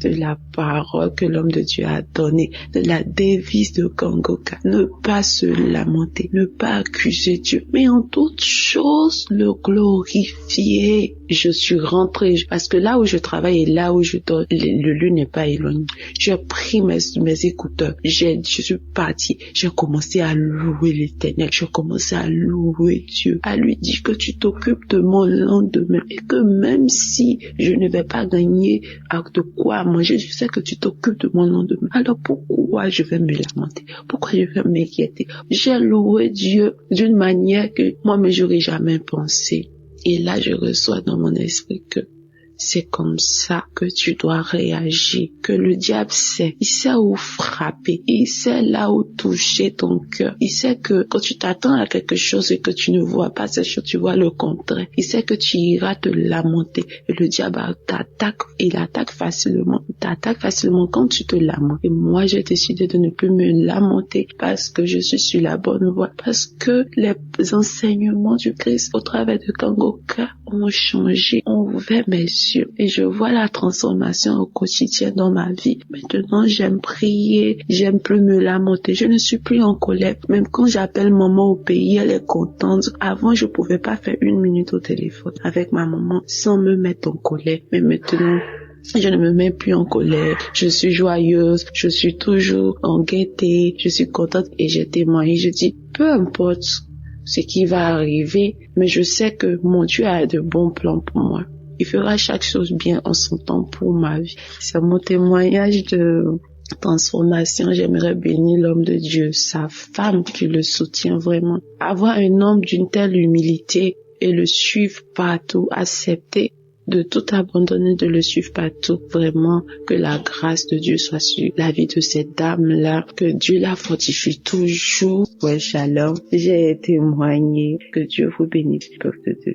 Speaker 12: de la parole que l'homme de Dieu a donnée, de la devise de Kangoka, ne pas se lamenter, ne pas accuser Dieu, mais en toutes choses le glorifier. Je suis rentrée, parce que là où je travaille et là où je dors, le lieu n'est pas éloigné. J'ai pris mes écouteurs, je suis partie, j'ai commencé à louer l'Éternel, j'ai commencé à louer Dieu, à lui dire que tu t'occupes de mon lendemain et que même si je ne vais pas gagner de quoi manger, je sais que tu t'occupes de mon lendemain. Alors pourquoi je vais me lamenter? Pourquoi je vais m'inquiéter? J'ai loué Dieu d'une manière que moi-même j'aurais jamais pensé. Et là, je reçois dans mon esprit que c'est comme ça que tu dois réagir, que le diable sait, il sait où frapper, il sait là où toucher ton cœur, il sait que quand tu t'attends à quelque chose et que tu ne vois pas cette chose, tu vois le contraire, il sait que tu iras te lamenter et le diable t'attaque, il t'attaque facilement quand tu te lamentes. Et moi, j'ai décidé de ne plus me lamenter parce que je suis sur la bonne voie, parce que les enseignements du Christ au travers de Kangoka ont changé, ont ouvert mes yeux. yeux et je vois la transformation au quotidien dans ma vie. Maintenant, j'aime prier, j'aime plus me lamenter, je ne suis plus en colère. Même quand j'appelle maman au pays, elle est contente. Avant, je pouvais pas faire 1 minute au téléphone avec ma maman sans me mettre en colère. Mais maintenant, je ne me mets plus en colère, je suis joyeuse, je suis toujours en gaieté, je suis contente et j'ai témoigné, je dis, peu importe ce qui va arriver, mais je sais que mon Dieu a de bons plans pour moi. Il fera chaque chose bien en son temps pour ma vie. C'est mon témoignage de transformation. J'aimerais bénir l'homme de Dieu, sa femme qui le soutient vraiment. Avoir un homme d'une telle humilité et le suivre partout, accepter de tout abandonner, de le suivre partout. Vraiment, que la grâce de Dieu soit sur la vie de cette dame-là, que Dieu la fortifie toujours. Ouais, shalom. J'ai témoigné. Que Dieu vous bénisse, peuple de Dieu.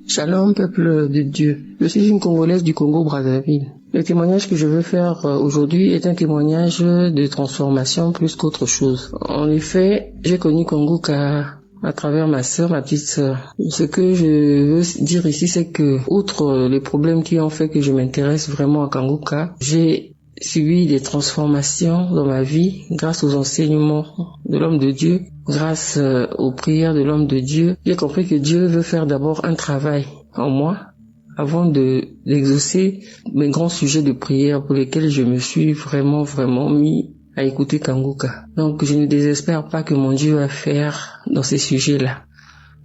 Speaker 13: Shalom, peuple de Dieu. Je suis une Congolaise du Congo-Brazzaville. Le témoignage que je veux faire aujourd'hui est un témoignage de transformation plus qu'autre chose. En effet, j'ai connu Kanguka à travers ma sœur, ma petite sœur. Ce que je veux dire ici, c'est que, outre les problèmes qui ont fait que je m'intéresse vraiment à Kanguka, j'ai subi des transformations dans ma vie grâce aux enseignements de l'homme de Dieu, grâce aux prières de l'homme de Dieu. J'ai compris que Dieu veut faire d'abord un travail en moi avant d'exaucer mes grands sujets de prière pour lesquels je me suis vraiment mis à écouter Kanguka. Donc je ne désespère pas que mon Dieu va faire dans ces sujets-là.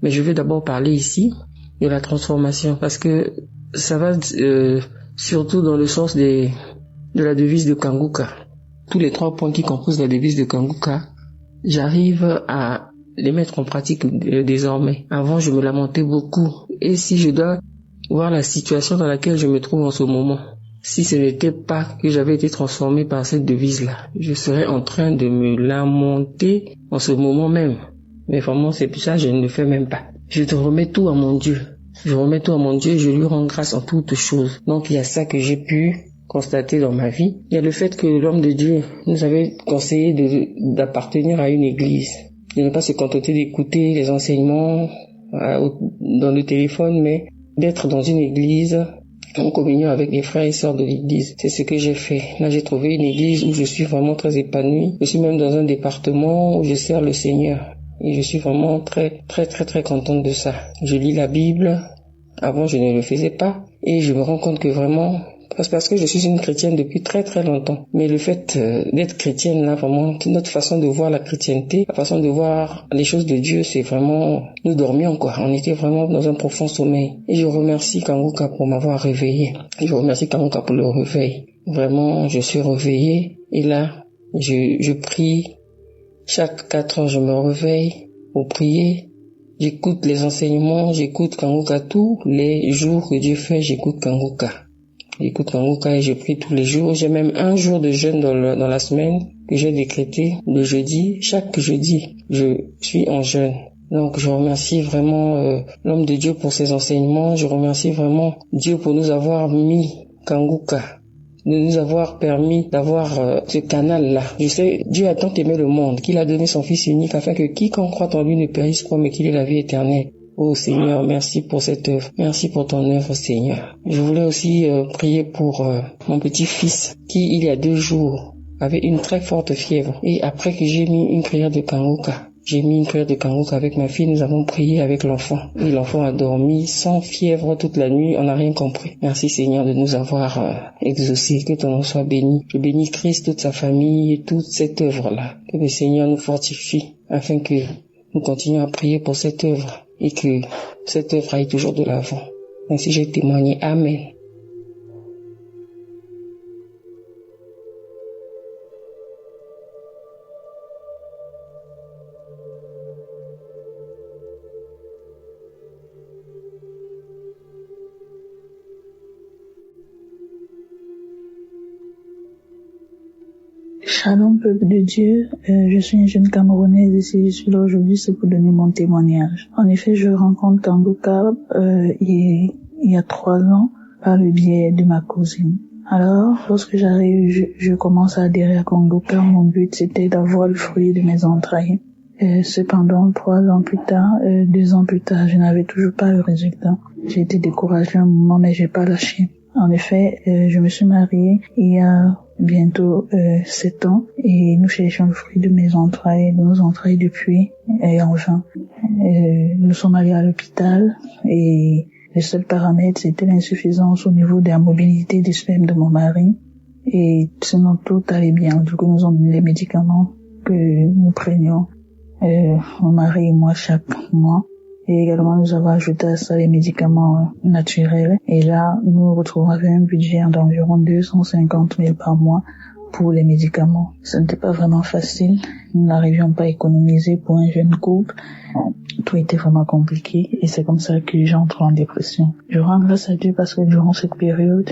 Speaker 13: Mais je vais d'abord parler ici de la transformation parce que ça va surtout dans le sens de la devise de Kanguka. Tous les 3 points qui composent la devise de Kanguka, j'arrive à les mettre en pratique désormais. Avant, je me lamentais beaucoup. Et si je dois voir la situation dans laquelle je me trouve en ce moment, si ce n'était pas que j'avais été transformé par cette devise-là, je serais en train de me lamenter en ce moment même. Mais vraiment, c'est pour ça que je ne le fais même pas. Je te remets tout à mon Dieu. Je remets tout à mon Dieu et je lui rends grâce en toutes choses. Donc, il y a ça que j'ai pu constater dans ma vie. Il y a le fait que l'homme de Dieu nous avait conseillé d'appartenir à une église, de ne pas se contenter d'écouter les enseignements dans le téléphone, mais d'être dans une église en communion avec les frères et sœurs de l'église. C'est ce que j'ai fait. Là, j'ai trouvé une église où je suis vraiment très épanouie. Je suis même dans un département où je sers le Seigneur. Et je suis vraiment très contente de ça. Je lis la Bible. Avant, je ne le faisais pas. Et je me rends compte que vraiment, parce que je suis une chrétienne depuis très longtemps. Mais le fait d'être chrétienne, là, vraiment, notre façon de voir la chrétienté, la façon de voir les choses de Dieu, c'est vraiment, nous dormions, quoi. On était vraiment dans un profond sommeil. Et je remercie Kanguka pour m'avoir réveillé. Je remercie Kanguka pour le réveil. Vraiment, je suis réveillé. Et là, je prie. Chaque 4 heures, je me réveille pour prier. J'écoute les enseignements, j'écoute Kanguka tous les jours que Dieu fait, j'écoute Kanguka. J'écoute Kanguka et je prie tous les jours. J'ai même un jour de jeûne dans la semaine que j'ai décrété, le jeudi. Chaque jeudi, je suis en jeûne. Donc je remercie vraiment l'homme de Dieu pour ses enseignements. Je remercie vraiment Dieu pour nous avoir mis Kanguka, de nous avoir permis d'avoir ce canal-là. Je sais, Dieu a tant aimé le monde qu'il a donné son Fils unique afin que quiconque croit en lui ne périsse point mais qu'il ait la vie éternelle. Oh Seigneur, merci pour cette œuvre. Merci pour ton œuvre, Seigneur. Je voulais aussi prier pour mon petit-fils qui, il y a 2 jours, avait une très forte fièvre. Et après que j'ai mis une prière de Kanguka, avec ma fille, nous avons prié avec l'enfant. Et l'enfant a dormi sans fièvre toute la nuit, on n'a rien compris. Merci Seigneur de nous avoir exaucés, que ton nom soit béni. Je bénis Christ, toute sa famille et toute cette œuvre-là. Que le Seigneur nous fortifie afin que nous continuions à prier pour cette œuvre et que cette œuvre aille toujours de l'avant. Ainsi j'ai témoigné. Amen.
Speaker 6: Shalom, peuple de Dieu. Je suis une jeune Camerounaise et si je suis là aujourd'hui, c'est pour donner mon témoignage. En effet, je rencontre Kanguka il y a 3 ans par le biais de ma cousine. Alors, lorsque j'arrive, je commence à adhérer à Kanguka. Mon but, c'était d'avoir le fruit de mes entrailles. Cependant, 3 ans plus tard, 2 ans plus tard, je n'avais toujours pas le résultat. J'ai été découragée un moment, mais j'ai pas lâché. En effet, je me suis mariée il y a bientôt 7 ans et nous cherchons le fruit de nos entrailles depuis et en vain. Nous sommes allés à l'hôpital et le seul paramètre, c'était l'insuffisance au niveau de la mobilité du sperme de mon mari. Et sinon, tout allait bien. Du coup, nous avons donné les médicaments que nous prenions, mon mari et moi, chaque mois. Et également, nous avons ajouté à ça les médicaments naturels. Et là, nous nous retrouvons avec un budget d'environ 250 000 par mois pour les médicaments. Ce n'était pas vraiment facile. Nous n'arrivions pas à économiser pour un jeune couple. Tout était vraiment compliqué. Et c'est comme ça que j'entre en dépression. Je rends grâce à Dieu parce que durant cette période,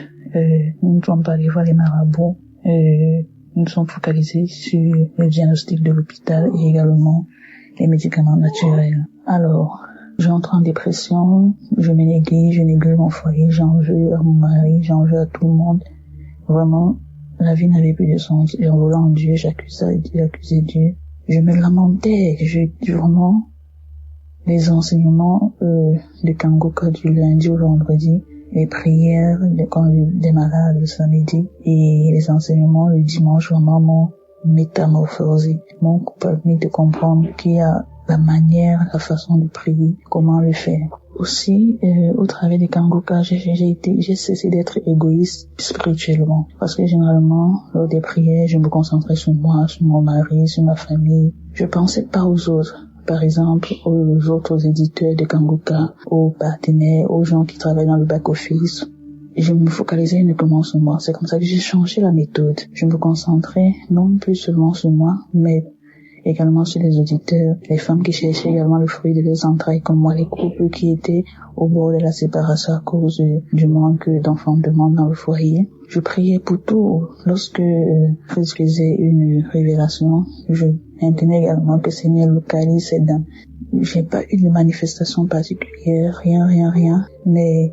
Speaker 6: nous ne sommes pas allés voir les marabouts. Nous sommes focalisés sur le diagnostic de l'hôpital et également les médicaments naturels. Alors, j'entre en dépression, je me néglige mon foyer, j'en veux à mon mari, j'en veux à tout le monde. Vraiment, la vie n'avait plus de sens. Et en voulant Dieu, j'accusais Dieu. Je me lamentais, vraiment, les enseignements de Kangoka du lundi au vendredi, les prières quand des malades le samedi et les enseignements le dimanche vraiment m'ont métamorphosé, m'ont permis de comprendre qu'il y a la manière, la façon de prier, comment le faire. Aussi, au travers des Kangoka, j'ai cessé d'être égoïste spirituellement. Parce que généralement, lors des prières, je me concentrais sur moi, sur mon mari, sur ma famille. Je pensais pas aux autres. Par exemple, aux autres éditeurs de Kangoka, aux partenaires, aux gens qui travaillent dans le back-office. Je me focalisais uniquement sur moi. C'est comme ça que j'ai changé la méthode. Je me concentrais non plus seulement sur moi, mais également sur les auditeurs, les femmes qui cherchaient également le fruit de leurs entrailles, comme moi, les couples qui étaient au bord de la séparation à cause du manque d'enfants de monde dans le foyer. Je priais pour tout. Lorsque je faisais une révélation, je maintenais également que Seigneur localise ces dames. J'ai pas eu de manifestation particulière, rien. Mais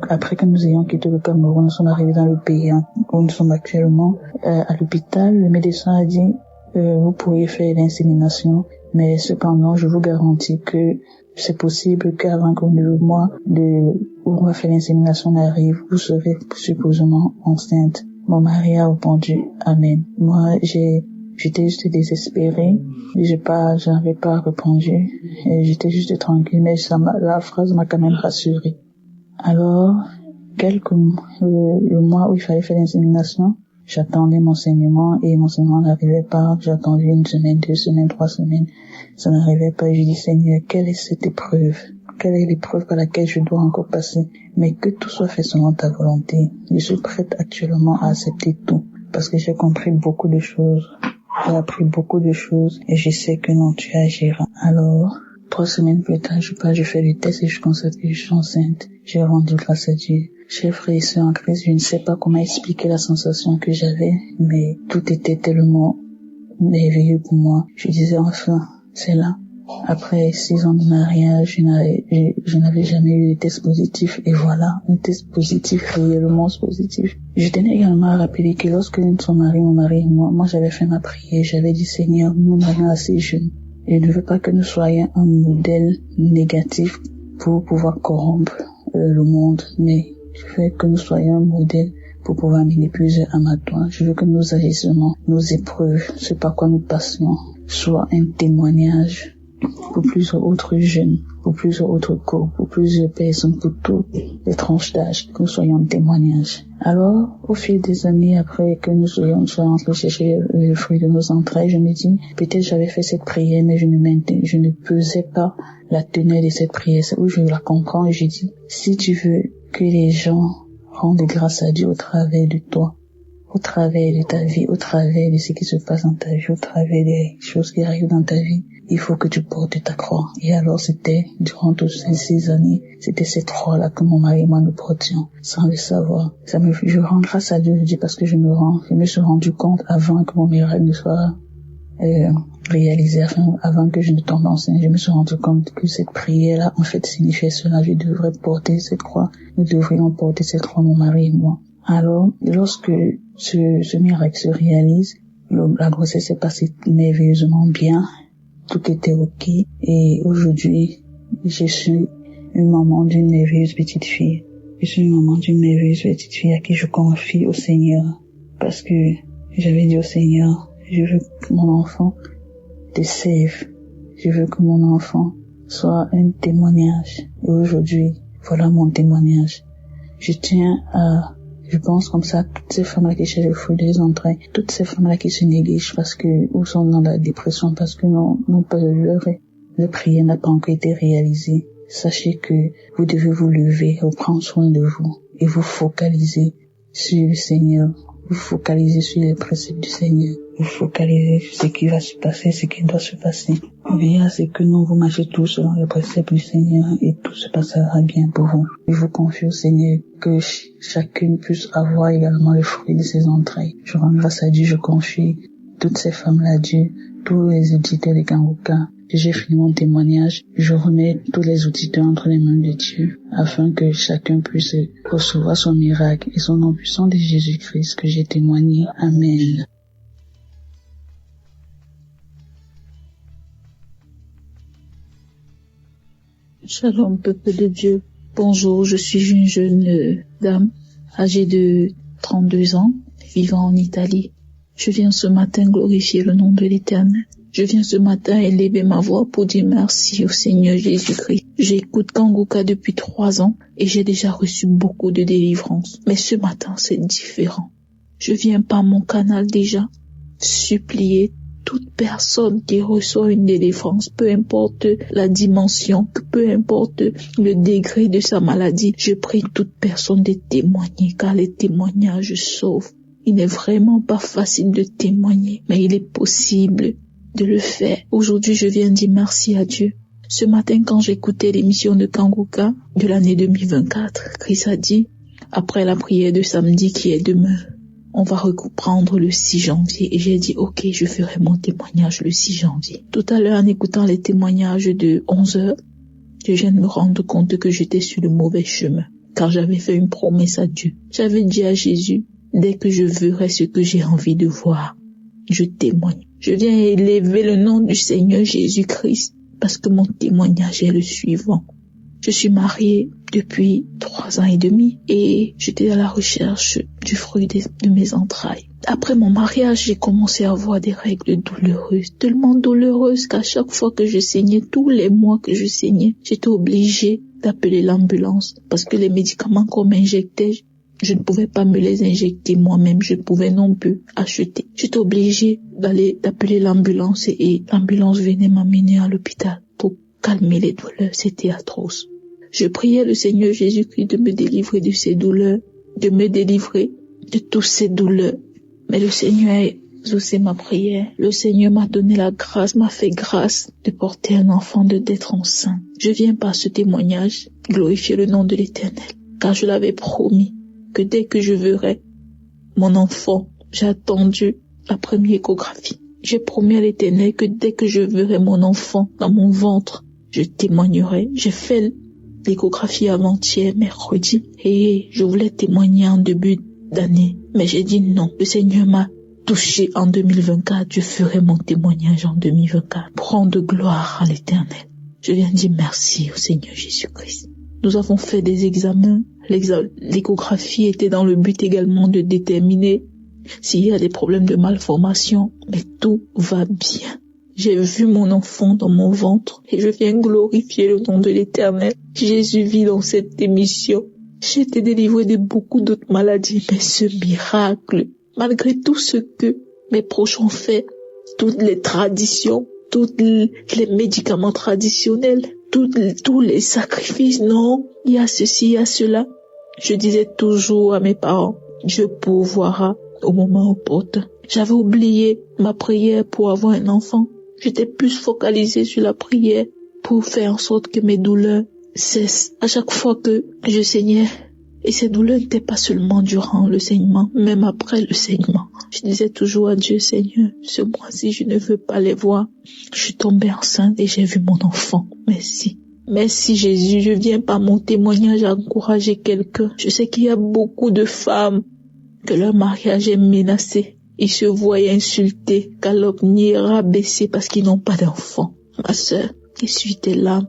Speaker 6: après que nous ayons quitté le Cameroun, nous sommes arrivés dans le pays où nous sommes actuellement. À l'hôpital, le médecin a dit vous pourriez faire l'insémination, mais cependant, je vous garantis que c'est possible qu'avant que le mois où on va faire l'insémination arrive, vous serez supposément enceinte. Mon mari a répondu Amen. Moi, j'étais juste désespérée. J'avais pas répondu. J'étais juste tranquille, mais la phrase m'a quand même rassurée. Alors, le mois où il fallait faire l'insémination, j'attendais mon enseignement et mon enseignement n'arrivait pas. J'ai attendu 1 semaine, 2 semaines, 3 semaines. Ça n'arrivait pas. Je dis Seigneur, quelle est cette épreuve? Quelle est l'épreuve par laquelle je dois encore passer? Mais que tout soit fait selon ta volonté. Je suis prête actuellement à accepter tout parce que j'ai compris beaucoup de choses. J'ai appris beaucoup de choses et je sais que non, tu agiras. Alors, 3 semaines plus tard, je fais le test et je constate que je suis enceinte. J'ai rendu grâce à Dieu. Chers frères et sœurs en Christ, je ne sais pas comment expliquer la sensation que j'avais, mais tout était tellement merveilleux pour moi. Je disais enfin, c'est là. Après 6 ans de mariage, je n'avais jamais eu de test positif et voilà, un test positif, réellement positif. Je tenais également à rappeler que lorsque nous sommes mariés, mon mari et moi j'avais fait ma prière, j'avais dit Seigneur, nous marions assez jeunes. Je ne veux pas que nous soyons un modèle négatif pour pouvoir corrompre le monde, mais je veux que nous soyons un modèle pour pouvoir amener plusieurs âmes à toi. Je veux que nos agissements, nos épreuves, ce par quoi nous passions, soient un témoignage pour plusieurs autres jeunes, pour plusieurs autres couples, pour plusieurs personnes, pour toutes les tranches d'âge, que nous soyons un témoignage. Alors, au fil des années, après que nous soyons entrés chercher le fruit de nos entrailles, je me dis, peut-être j'avais fait cette prière, mais je ne pesais pas la teneur de cette prière. C'est où je la comprends et je dis, si tu veux que les gens rendent grâce à Dieu au travers de toi, au travers de ta vie, au travers de ce qui se passe dans ta vie, au travers des choses qui arrivent dans ta vie, il faut que tu portes ta croix. Et alors c'était, durant toutes ces 6 années, c'était cette croix-là que mon mari et moi nous portions, sans le savoir. Je rends grâce à Dieu, je dis parce que je me suis rendu compte avant que mon miracle ne soit réalisé, avant que je ne tombe enceinte. Je me suis rendu compte que cette prière-là, en fait, signifiait cela. Je devrais porter cette croix. Nous devrions porter cette croix, mon mari et moi. Alors, lorsque ce miracle se réalise, la grossesse s'est passée merveilleusement bien. tout était ok. Et aujourd'hui, je suis une maman d'une merveilleuse petite fille. Je suis une maman d'une merveilleuse petite fille à qui je confie au Seigneur. Parce que j'avais dit au Seigneur, je veux que mon enfant te serve. Je veux que mon enfant soit un témoignage. Et aujourd'hui, voilà mon témoignage. Je pense comme ça, toutes ces femmes-là qui cherchent le fruit des entrailles, toutes ces femmes-là qui se négligent parce que, ou sont dans la dépression parce que leur prière n'a pas encore été réalisée. Sachez que vous devez vous lever, reprendre soin de vous et vous focaliser sur le Seigneur. Vous focalisez sur les préceptes du Seigneur. Vous focalisez sur ce qui va se passer, ce qui doit se passer. Veillez à ce que non, vous marchez tous selon les préceptes du Seigneur et tout se passera bien pour vous. Je vous confie au Seigneur que chacune puisse avoir également le fruit de ses entrailles. Je rends grâce à Dieu, je confie toutes ces femmes-là à Dieu, tous les auditeurs de Kanguka. J'ai fini mon témoignage. Je remets tous les auditeurs entre les mains de Dieu afin que chacun puisse recevoir son miracle et son nom puissant de Jésus-Christ que j'ai témoigné. Amen.
Speaker 14: Shalom, peuple de Dieu. Bonjour, je suis une jeune dame âgée de 32 ans, vivant en Italie. Je viens ce matin glorifier le nom de l'Éternel. Je viens ce matin élever ma voix pour dire merci au Seigneur Jésus-Christ. J'écoute Kanguka depuis 3 ans et j'ai déjà reçu beaucoup de délivrance. Mais ce matin, c'est différent. Je viens par mon canal déjà supplier toute personne qui reçoit une délivrance, peu importe la dimension, peu importe le degré de sa maladie. Je prie toute personne de témoigner car les témoignages sauvent. Il n'est vraiment pas facile de témoigner, mais il est possible de le faire. Aujourd'hui, je viens dire merci à Dieu. Ce matin, quand j'écoutais l'émission de Kanguka de l'année 2024, Chris a dit, après la prière de samedi qui est demain, on va reprendre le 6 janvier. Et j'ai dit, ok, je ferai mon témoignage le 6 janvier. Tout à l'heure, en écoutant les témoignages de 11h, je viens de me rendre compte que j'étais sur le mauvais chemin, car j'avais fait une promesse à Dieu. J'avais dit à Jésus, dès que je verrai ce que j'ai envie de voir, je témoigne. Je viens élever le nom du Seigneur Jésus-Christ parce que mon témoignage est le suivant. Je suis mariée depuis 3 ans et demi et j'étais à la recherche du fruit de mes entrailles. Après mon mariage, j'ai commencé à avoir des règles douloureuses, tellement douloureuses qu'à chaque fois que je saignais, tous les mois que je saignais, j'étais obligée d'appeler l'ambulance parce que les médicaments qu'on m'injectait, je ne pouvais pas me les injecter moi-même, je ne pouvais non plus acheter. J'étais obligée d'appeler l'ambulance et l'ambulance venait m'amener à l'hôpital pour calmer les douleurs. C'était atroce. Je priais le Seigneur Jésus-Christ de me délivrer de ces douleurs, de me délivrer de toutes ces douleurs. Mais le Seigneur a exaucé ma prière. Le Seigneur m'a donné la grâce, m'a fait grâce de porter un enfant, d'être enceinte. Je viens par ce témoignage glorifier le nom de l'Éternel, car je l'avais promis que dès que je verrai mon enfant, j'ai attendu la première échographie. J'ai promis à l'Éternel que dès que je verrai mon enfant dans mon ventre, je témoignerai. J'ai fait l'échographie avant-hier, mercredi, et je voulais témoigner en début d'année. Mais j'ai dit non, le Seigneur m'a touché en 2024, je ferai mon témoignage en 2024 pour rendre gloire à l'Éternel. Je viens dire merci au Seigneur Jésus-Christ. Nous avons fait des examens. L'échographie était dans le but également de déterminer s'il y a des problèmes de malformation, mais tout va bien. J'ai vu mon enfant dans mon ventre et je viens glorifier le nom de l'Éternel. Jésus vit dans cette émission. J'ai été délivrée de beaucoup d'autres maladies, mais ce miracle, malgré tout ce que mes proches ont fait, toutes les traditions, tous les médicaments traditionnels, tous les sacrifices, non, il y a ceci, il y a cela. Je disais toujours à mes parents, Dieu pourvoira au moment opportun. J'avais oublié ma prière pour avoir un enfant. J'étais plus focalisée sur la prière pour faire en sorte que mes douleurs cessent. À chaque fois que je saignais, et ces douleurs n'étaient pas seulement durant le saignement, même après le saignement. Je disais toujours à Dieu, Seigneur, ce mois-ci, je ne veux pas les voir. Je suis tombée enceinte et j'ai vu mon enfant. Merci. Merci Jésus, je viens par mon témoignage encourager quelqu'un. Je sais qu'il y a beaucoup de femmes que leur mariage est menacé. Ils se voient insultés, calomniés, rabaissés parce qu'ils n'ont pas d'enfants. Ma sœur, essuie tes larmes.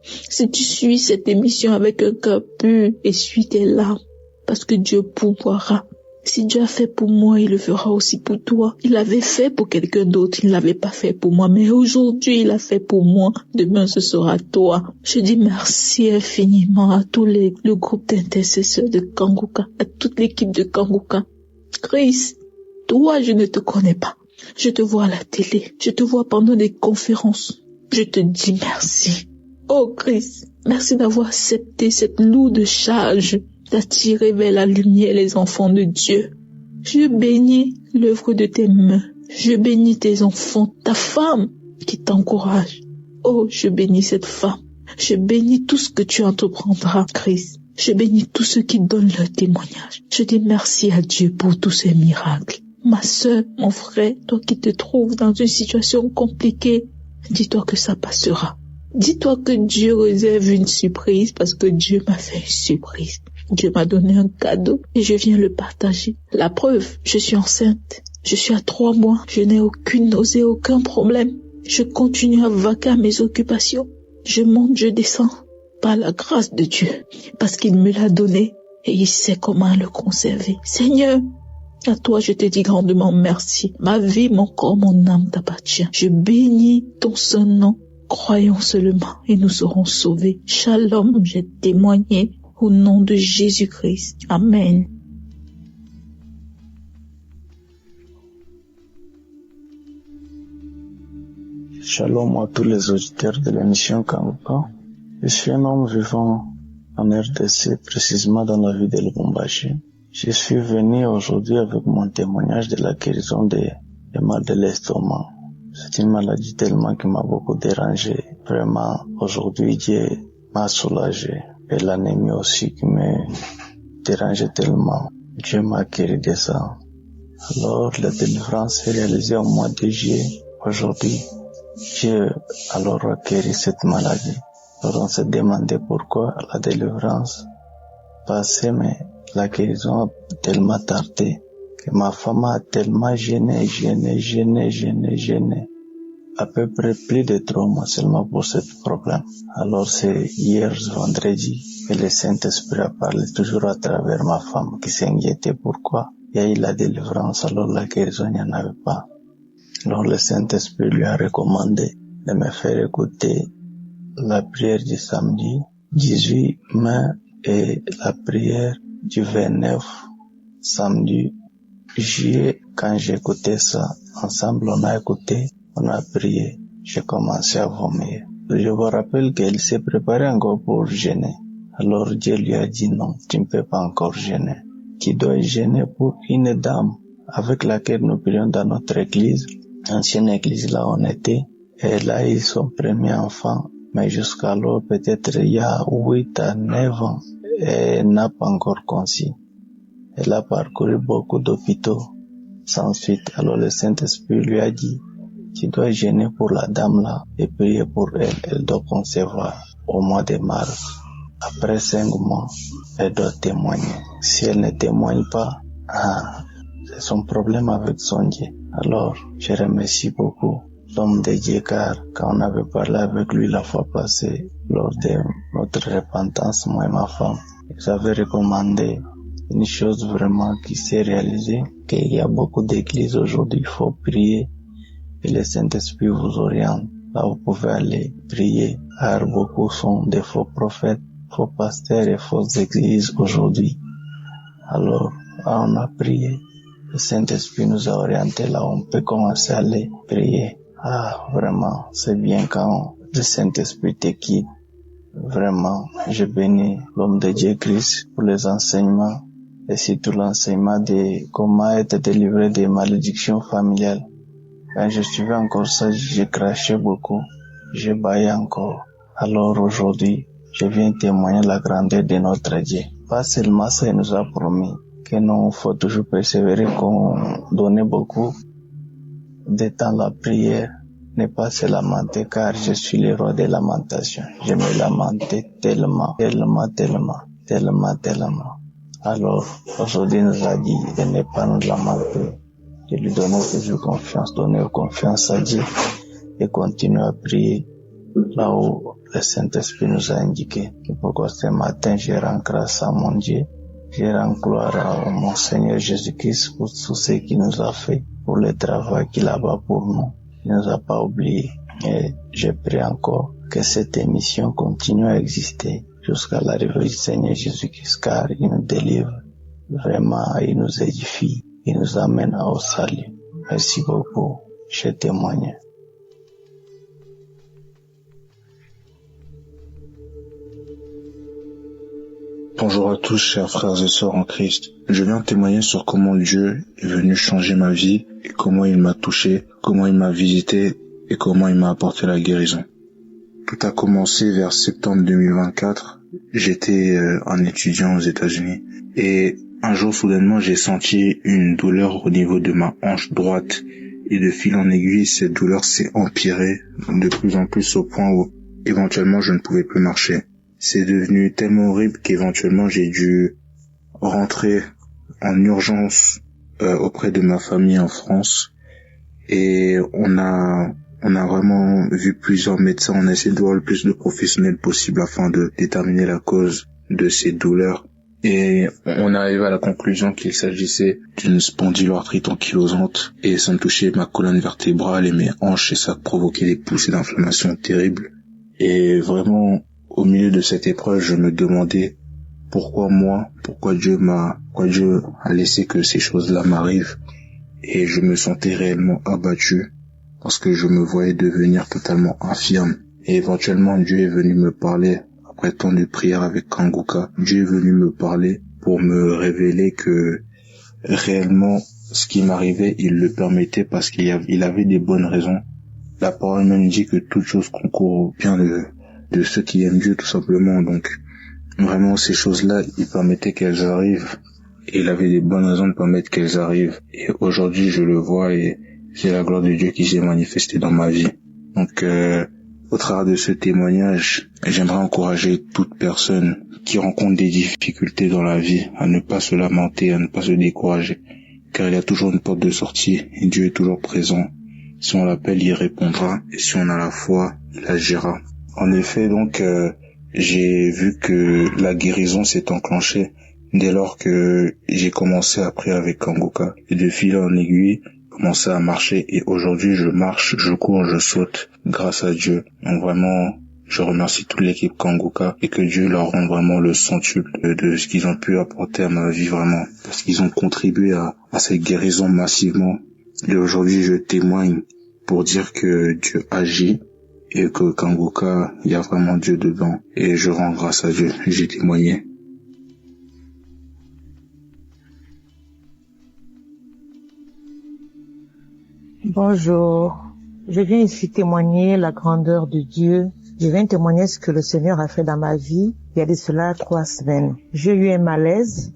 Speaker 14: Si tu suis cette émission avec un cœur pur, essuie tes larmes, parce que Dieu pourvoira. Si Dieu a fait pour moi, il le fera aussi pour toi. Il l'avait fait pour quelqu'un d'autre, il ne l'avait pas fait pour moi, mais aujourd'hui il a fait pour moi. Demain ce sera toi. Je dis merci infiniment à tous le groupe d'intercesseurs de Kanguka, à toute l'équipe de Kanguka. Chris, toi je ne te connais pas. Je te vois à la télé, je te vois pendant des conférences. Je te dis merci. Oh Christ, merci d'avoir accepté cette lourde charge d'attirer vers la lumière les enfants de Dieu. Je bénis l'œuvre de tes mains. Je bénis tes enfants, ta femme qui t'encourage. Oh, je bénis cette femme. Je bénis tout ce que tu entreprendras, Christ. Je bénis tous ceux qui donnent leur témoignage. Je dis merci à Dieu pour tous ces miracles. Ma sœur, mon frère, toi qui te trouves dans une situation compliquée, dis-toi que ça passera. Dis-toi que Dieu réserve une surprise parce que Dieu m'a fait une surprise. Dieu m'a donné un cadeau et je viens le partager. La preuve, je suis enceinte. Je suis à 3 mois. Je n'ai aucune nausée, aucun problème. Je continue à vaquer à mes occupations. Je monte, je descends par la grâce de Dieu parce qu'il me l'a donné et il sait comment le conserver. Seigneur, à toi je te dis grandement merci. Ma vie, mon corps, mon âme t'appartient. Je bénis ton saint nom. Croyons seulement et nous serons sauvés. Shalom, j'ai témoigné au nom de Jésus-Christ. Amen.
Speaker 15: Shalom à tous les auditeurs de l'émission Kanguka. Je suis un homme vivant en RDC, précisément dans la ville de Lubumbashi. Je suis venu aujourd'hui avec mon témoignage de la guérison des mal de l'estomac. C'est une maladie tellement qui m'a beaucoup dérangé. Vraiment, aujourd'hui, Dieu m'a soulagé. Et l'anémie aussi qui me dérangeait tellement. Dieu m'a guéri de ça. Alors, la délivrance est réalisée au mois de juillet. Aujourd'hui, Dieu alors a guéri cette maladie. Alors, on s'est demandé pourquoi la délivrance passait, mais la guérison a tellement tardé que ma femme a tellement gêné. À peu près plus de 3 mois seulement pour ce problème. Alors c'est hier, vendredi, que le Saint-Esprit a parlé toujours à travers ma femme qui s'inquiétait pourquoi il y a eu la délivrance, alors la guérison il n'y en avait pas. Alors le Saint-Esprit lui a recommandé de me faire écouter la prière du samedi 18 mai et la prière du 29 samedi juillet. Quand j'écoutais ça, ensemble on a écouté, on a prié, j'ai commencé à vomir. Je vous rappelle qu'elle s'est préparée encore pour jeûner. Alors Dieu lui a dit non, tu ne peux pas encore jeûner. Tu dois jeûner pour une dame avec laquelle nous prions dans notre église, ancienne église là on était. Elle a eu son premier enfant, mais jusqu'alors peut-être il y a 8 à 9 ans, elle n'a pas encore conçu. Elle a parcouru beaucoup d'hôpitaux sans suite. Alors le Saint-Esprit lui a dit, tu dois jeûner pour la dame là et prier pour elle. Elle doit concevoir au mois de mars. Après 5 mois, elle doit témoigner. Si elle ne témoigne pas, c'est son problème avec son Dieu. Alors, je remercie beaucoup l'homme de Dieu car quand on avait parlé avec lui la fois passée, lors de notre repentance, moi et ma femme, j'avais recommandé une chose vraiment qui s'est réalisée, qu'il y a beaucoup d'églises aujourd'hui, il faut prier et le Saint-Esprit vous oriente. Là, vous pouvez aller prier, car beaucoup sont des faux prophètes, faux pasteurs et fausses églises aujourd'hui. Alors, on a prié. Le Saint-Esprit nous a orientés là, on peut commencer à aller prier. Vraiment, c'est bien quand le Saint-Esprit te quitte. Vraiment, je bénis l'homme de Dieu Christ pour les enseignements et surtout l'enseignement de comment être délivré des malédictions familiales. Quand je suivais encore ça, j'ai craché beaucoup, je baillais encore. Alors aujourd'hui, je viens témoigner la grandeur de notre Dieu. Pas seulement ça, il nous a promis que nous, faut toujours persévérer, qu'on donne beaucoup de temps la prière, ne pas se lamenter, car je suis le roi de lamentation. Je me lamentais tellement. Alors, aujourd'hui, il nous a dit de ne pas nous lamenter, de lui donner toujours confiance, donner confiance à Dieu et continuer à prier là où le Saint-Esprit nous a indiqué. Et pourquoi ce matin, je rends grâce à mon Dieu. Je rends gloire à mon Seigneur Jésus-Christ pour tout ce qu'il nous a fait, pour le travail qu'il a fait pour nous. Il ne nous a pas oubliés. Et je prie encore que cette émission continue à exister jusqu'à l'arrivée du Seigneur Jésus-Christ, car il nous délivre. Vraiment, il nous édifie. Il nous amène au salut. Merci beaucoup. Je témoigne.
Speaker 10: Bonjour à tous, chers frères et sœurs en Christ. Je viens témoigner sur comment Dieu est venu changer ma vie et comment il m'a touché, comment il m'a visité et comment il m'a apporté la guérison. Tout a commencé vers septembre 2024. J'étais un étudiant aux États-Unis et un jour soudainement j'ai senti une douleur au niveau de ma hanche droite et de fil en aiguille cette douleur s'est empirée de plus en plus au point où éventuellement je ne pouvais plus marcher. C'est devenu tellement horrible qu'éventuellement j'ai dû rentrer en urgence auprès de ma famille en France et on a vraiment vu plusieurs médecins, on a essayé de voir le plus de professionnels possible afin de déterminer la cause de ces douleurs et on est arrivé à la conclusion qu'il s'agissait d'une spondyloarthrite ankylosante et ça me touchait ma colonne vertébrale et mes hanches et ça provoquait des poussées d'inflammation terribles et vraiment au milieu de cette épreuve, je me demandais pourquoi moi, pourquoi Dieu a laissé que ces choses-là m'arrivent. Et je me sentais réellement abattu parce que je me voyais devenir totalement infirme. Et éventuellement, Dieu est venu me parler, après tant de prières avec Kanguka, Dieu est venu me parler pour me révéler que réellement, ce qui m'arrivait, il le permettait parce qu'il avait des bonnes raisons. La parole même dit que toute chose concourt au bien de ceux qui aiment Dieu tout simplement. Donc vraiment ces choses-là, il permettait qu'elles arrivent et il avait des bonnes raisons de permettre qu'elles arrivent et aujourd'hui je le vois et c'est la gloire de Dieu qui s'est manifestée dans ma vie. Donc au travers de ce témoignage, j'aimerais encourager toute personne qui rencontre des difficultés dans la vie à ne pas se lamenter, à ne pas se décourager, car il y a toujours une porte de sortie et Dieu est toujours présent. Si on l'appelle, il répondra et si on a la foi, il agira. En effet, donc, j'ai vu que la guérison s'est enclenchée dès lors que j'ai commencé à prier avec Kanguka. Et de fil en aiguille, commencé à marcher. Et aujourd'hui, je marche, je cours, je saute grâce à Dieu. Donc vraiment, je remercie toute l'équipe Kanguka et que Dieu leur rende vraiment le centuple de ce qu'ils ont pu apporter à ma vie vraiment. Parce qu'ils ont contribué à cette guérison massivement. Et aujourd'hui, je témoigne pour dire que Dieu agit. Et que Kanguka, il y a vraiment Dieu dedans. Et je rends grâce à Dieu. J'ai témoigné.
Speaker 16: Bonjour. Je viens ici témoigner la grandeur de Dieu. Je viens témoigner ce que le Seigneur a fait dans ma vie il y a de cela 3 semaines. J'ai eu un malaise.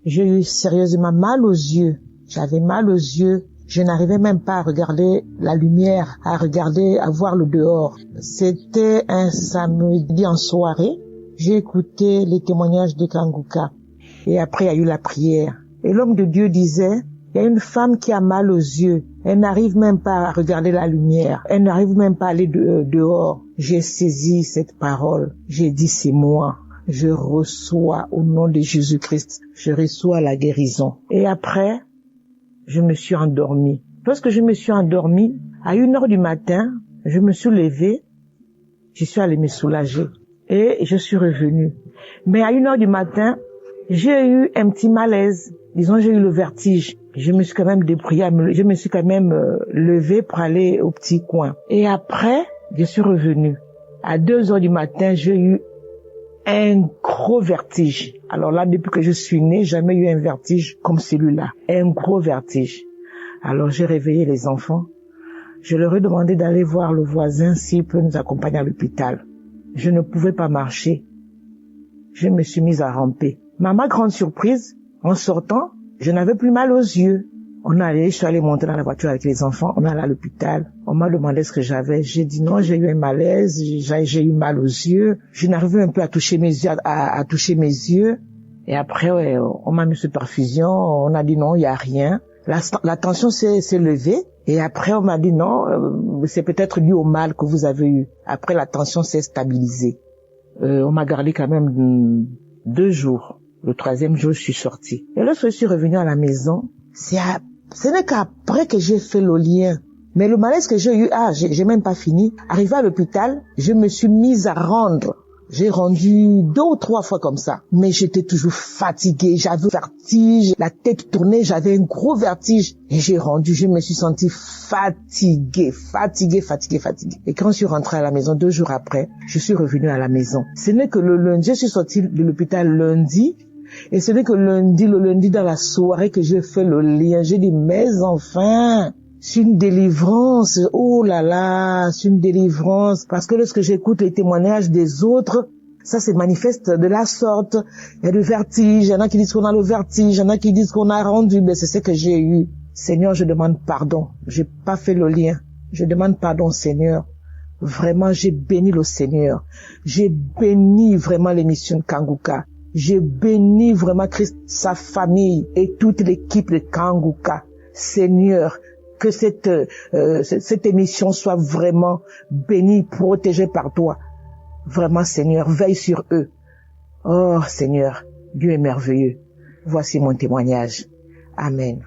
Speaker 16: J'ai eu sérieusement mal aux yeux. J'avais mal aux yeux. Je n'arrivais même pas à regarder la lumière, à voir le dehors. C'était un samedi en soirée. J'ai écouté les témoignages de Kanguka. Et après, il y a eu la prière. Et l'homme de Dieu disait, il y a une femme qui a mal aux yeux. Elle n'arrive même pas à regarder la lumière. Elle n'arrive même pas à aller dehors. J'ai saisi cette parole. J'ai dit, c'est moi. Je reçois au nom de Jésus-Christ. Je reçois la guérison. Et après, je me suis endormie. Lorsque je me suis endormie, à 1h du matin, je me suis levée, je suis allée me soulager et je suis revenue. Mais à 1h du matin, j'ai eu un petit malaise. Disons, j'ai eu le vertige. Je me suis quand même débrouillée, je me suis quand même levée pour aller au petit coin. Et après, je suis revenue. À 2h du matin, j'ai eu un gros vertige. Alors là, depuis que je suis née, jamais eu un vertige comme celui-là. Un gros vertige. Alors j'ai réveillé les enfants. Je leur ai demandé d'aller voir le voisin s'il peut nous accompagner à l'hôpital. Je ne pouvais pas marcher. Je me suis mise à ramper. Mais à ma grande surprise, en sortant, je n'avais plus mal aux yeux. Je suis allée monter dans la voiture avec les enfants, on est allé à l'hôpital. On m'a demandé ce que j'avais. J'ai dit non, j'ai eu un malaise, j'ai eu mal aux yeux. Je n'arrivais un peu à toucher mes yeux, à toucher mes yeux. Et après, on m'a mis sous perfusion, on a dit non, il y a rien. La tension s'est levée et après on m'a dit non, c'est peut-être dû au mal que vous avez eu. Après la tension s'est stabilisée. On m'a gardé quand même 2 jours. Le 3e jour, je suis sortie. Et lorsque je suis revenue à la maison, ce n'est qu'après que j'ai fait le lien. Mais le malaise que j'ai eu, j'ai même pas fini. Arrivé à l'hôpital, je me suis mise à rendre. J'ai rendu 2 ou 3 fois comme ça. Mais j'étais toujours fatiguée, j'avais vertige, la tête tournait, j'avais un gros vertige. Et j'ai rendu, je me suis sentie fatiguée. Et quand je suis rentrée à la maison 2 jours après, je suis revenue à la maison. Ce n'est que le lundi, je suis sortie de l'hôpital lundi. Et ce n'est que le lundi dans la soirée que j'ai fait le lien. J'ai dit, mais enfin, c'est une délivrance. Oh là là, c'est une délivrance. Parce que lorsque j'écoute les témoignages des autres, ça se manifeste de la sorte. Il y a du vertige. Il y en a qui disent qu'on a le vertige. Il y en a qui disent qu'on a rendu. Mais c'est ce que j'ai eu. Seigneur, je demande pardon. J'ai pas fait le lien. Je demande pardon, Seigneur. Vraiment, j'ai béni le Seigneur. J'ai béni vraiment l'émission Kanguka. J'ai béni vraiment Christ, sa famille et toute l'équipe de Kanguka. Seigneur, que cette émission soit vraiment bénie, protégée par toi. Vraiment, Seigneur, veille sur eux. Oh, Seigneur, Dieu est merveilleux. Voici mon témoignage. Amen.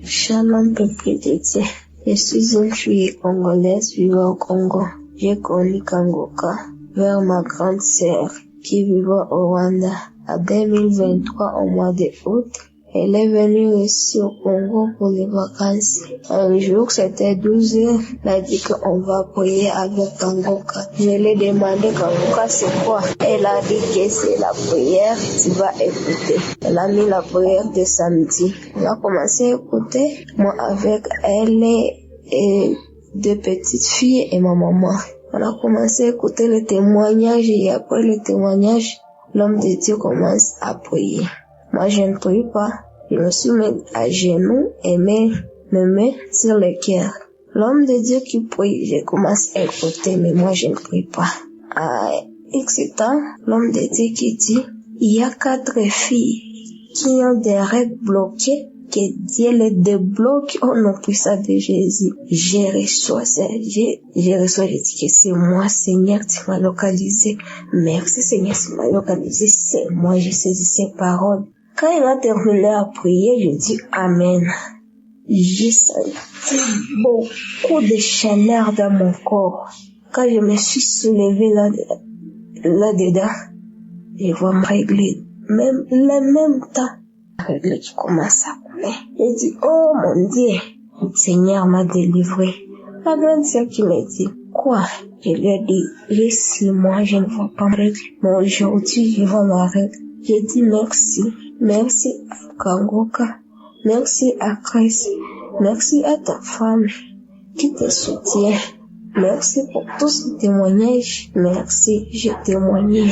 Speaker 17: Shalom, peuple de Dieu. Je suis une fille congolaise vivant au Congo. J'ai connu Kanguka vers ma grande sœur qui vivait au Rwanda. En 2023, au mois d'août, elle est venue ici au Congo pour les vacances. Un jour, c'était 12 heures, elle a dit qu'on va prier avec Kanguka. Je lui ai demandé Kanguka c'est quoi. Elle a dit que c'est la prière, tu vas écouter. Elle a mis la prière de samedi. On a commencé à écouter, moi avec elle et 2 petites filles et ma maman. On a commencé à écouter le témoignage et après le témoignage, l'homme de Dieu commence à prier. Moi, je ne prie pas. Je me suis mis à genoux et mes mains sur le cœur. L'homme de Dieu qui prie, je commence à écouter, mais moi, je ne prie pas. À X temps, l'homme de Dieu qui dit, il y a 4 filles qui ont des règles bloquées, que Dieu les débloque au nom puissant de Jésus. Je reçois, je dis que c'est moi, Seigneur, tu m'as localisé. Merci, Seigneur, tu m'as localisé. C'est moi, je saisis ces paroles. Quand il a terminé à prier, je dis Amen. J'ai senti beaucoup de chaleur dans mon corps. Quand je me suis soulevée là-dedans, je vois me régler. Même le même temps, la règle qui commence à couler. J'ai dit, oh mon Dieu, le Seigneur m'a délivré. La grande sœur qui m'a dit, quoi? Je lui ai dit, j'ai 6 mois, je ne vois pas ma règle. Mais aujourd'hui, je vois ma règle. J'ai dit merci. Merci à Kanguka. Merci à Christ. Merci à ta femme qui te soutient. Merci pour tous ces témoignages. Merci, j'ai témoigné.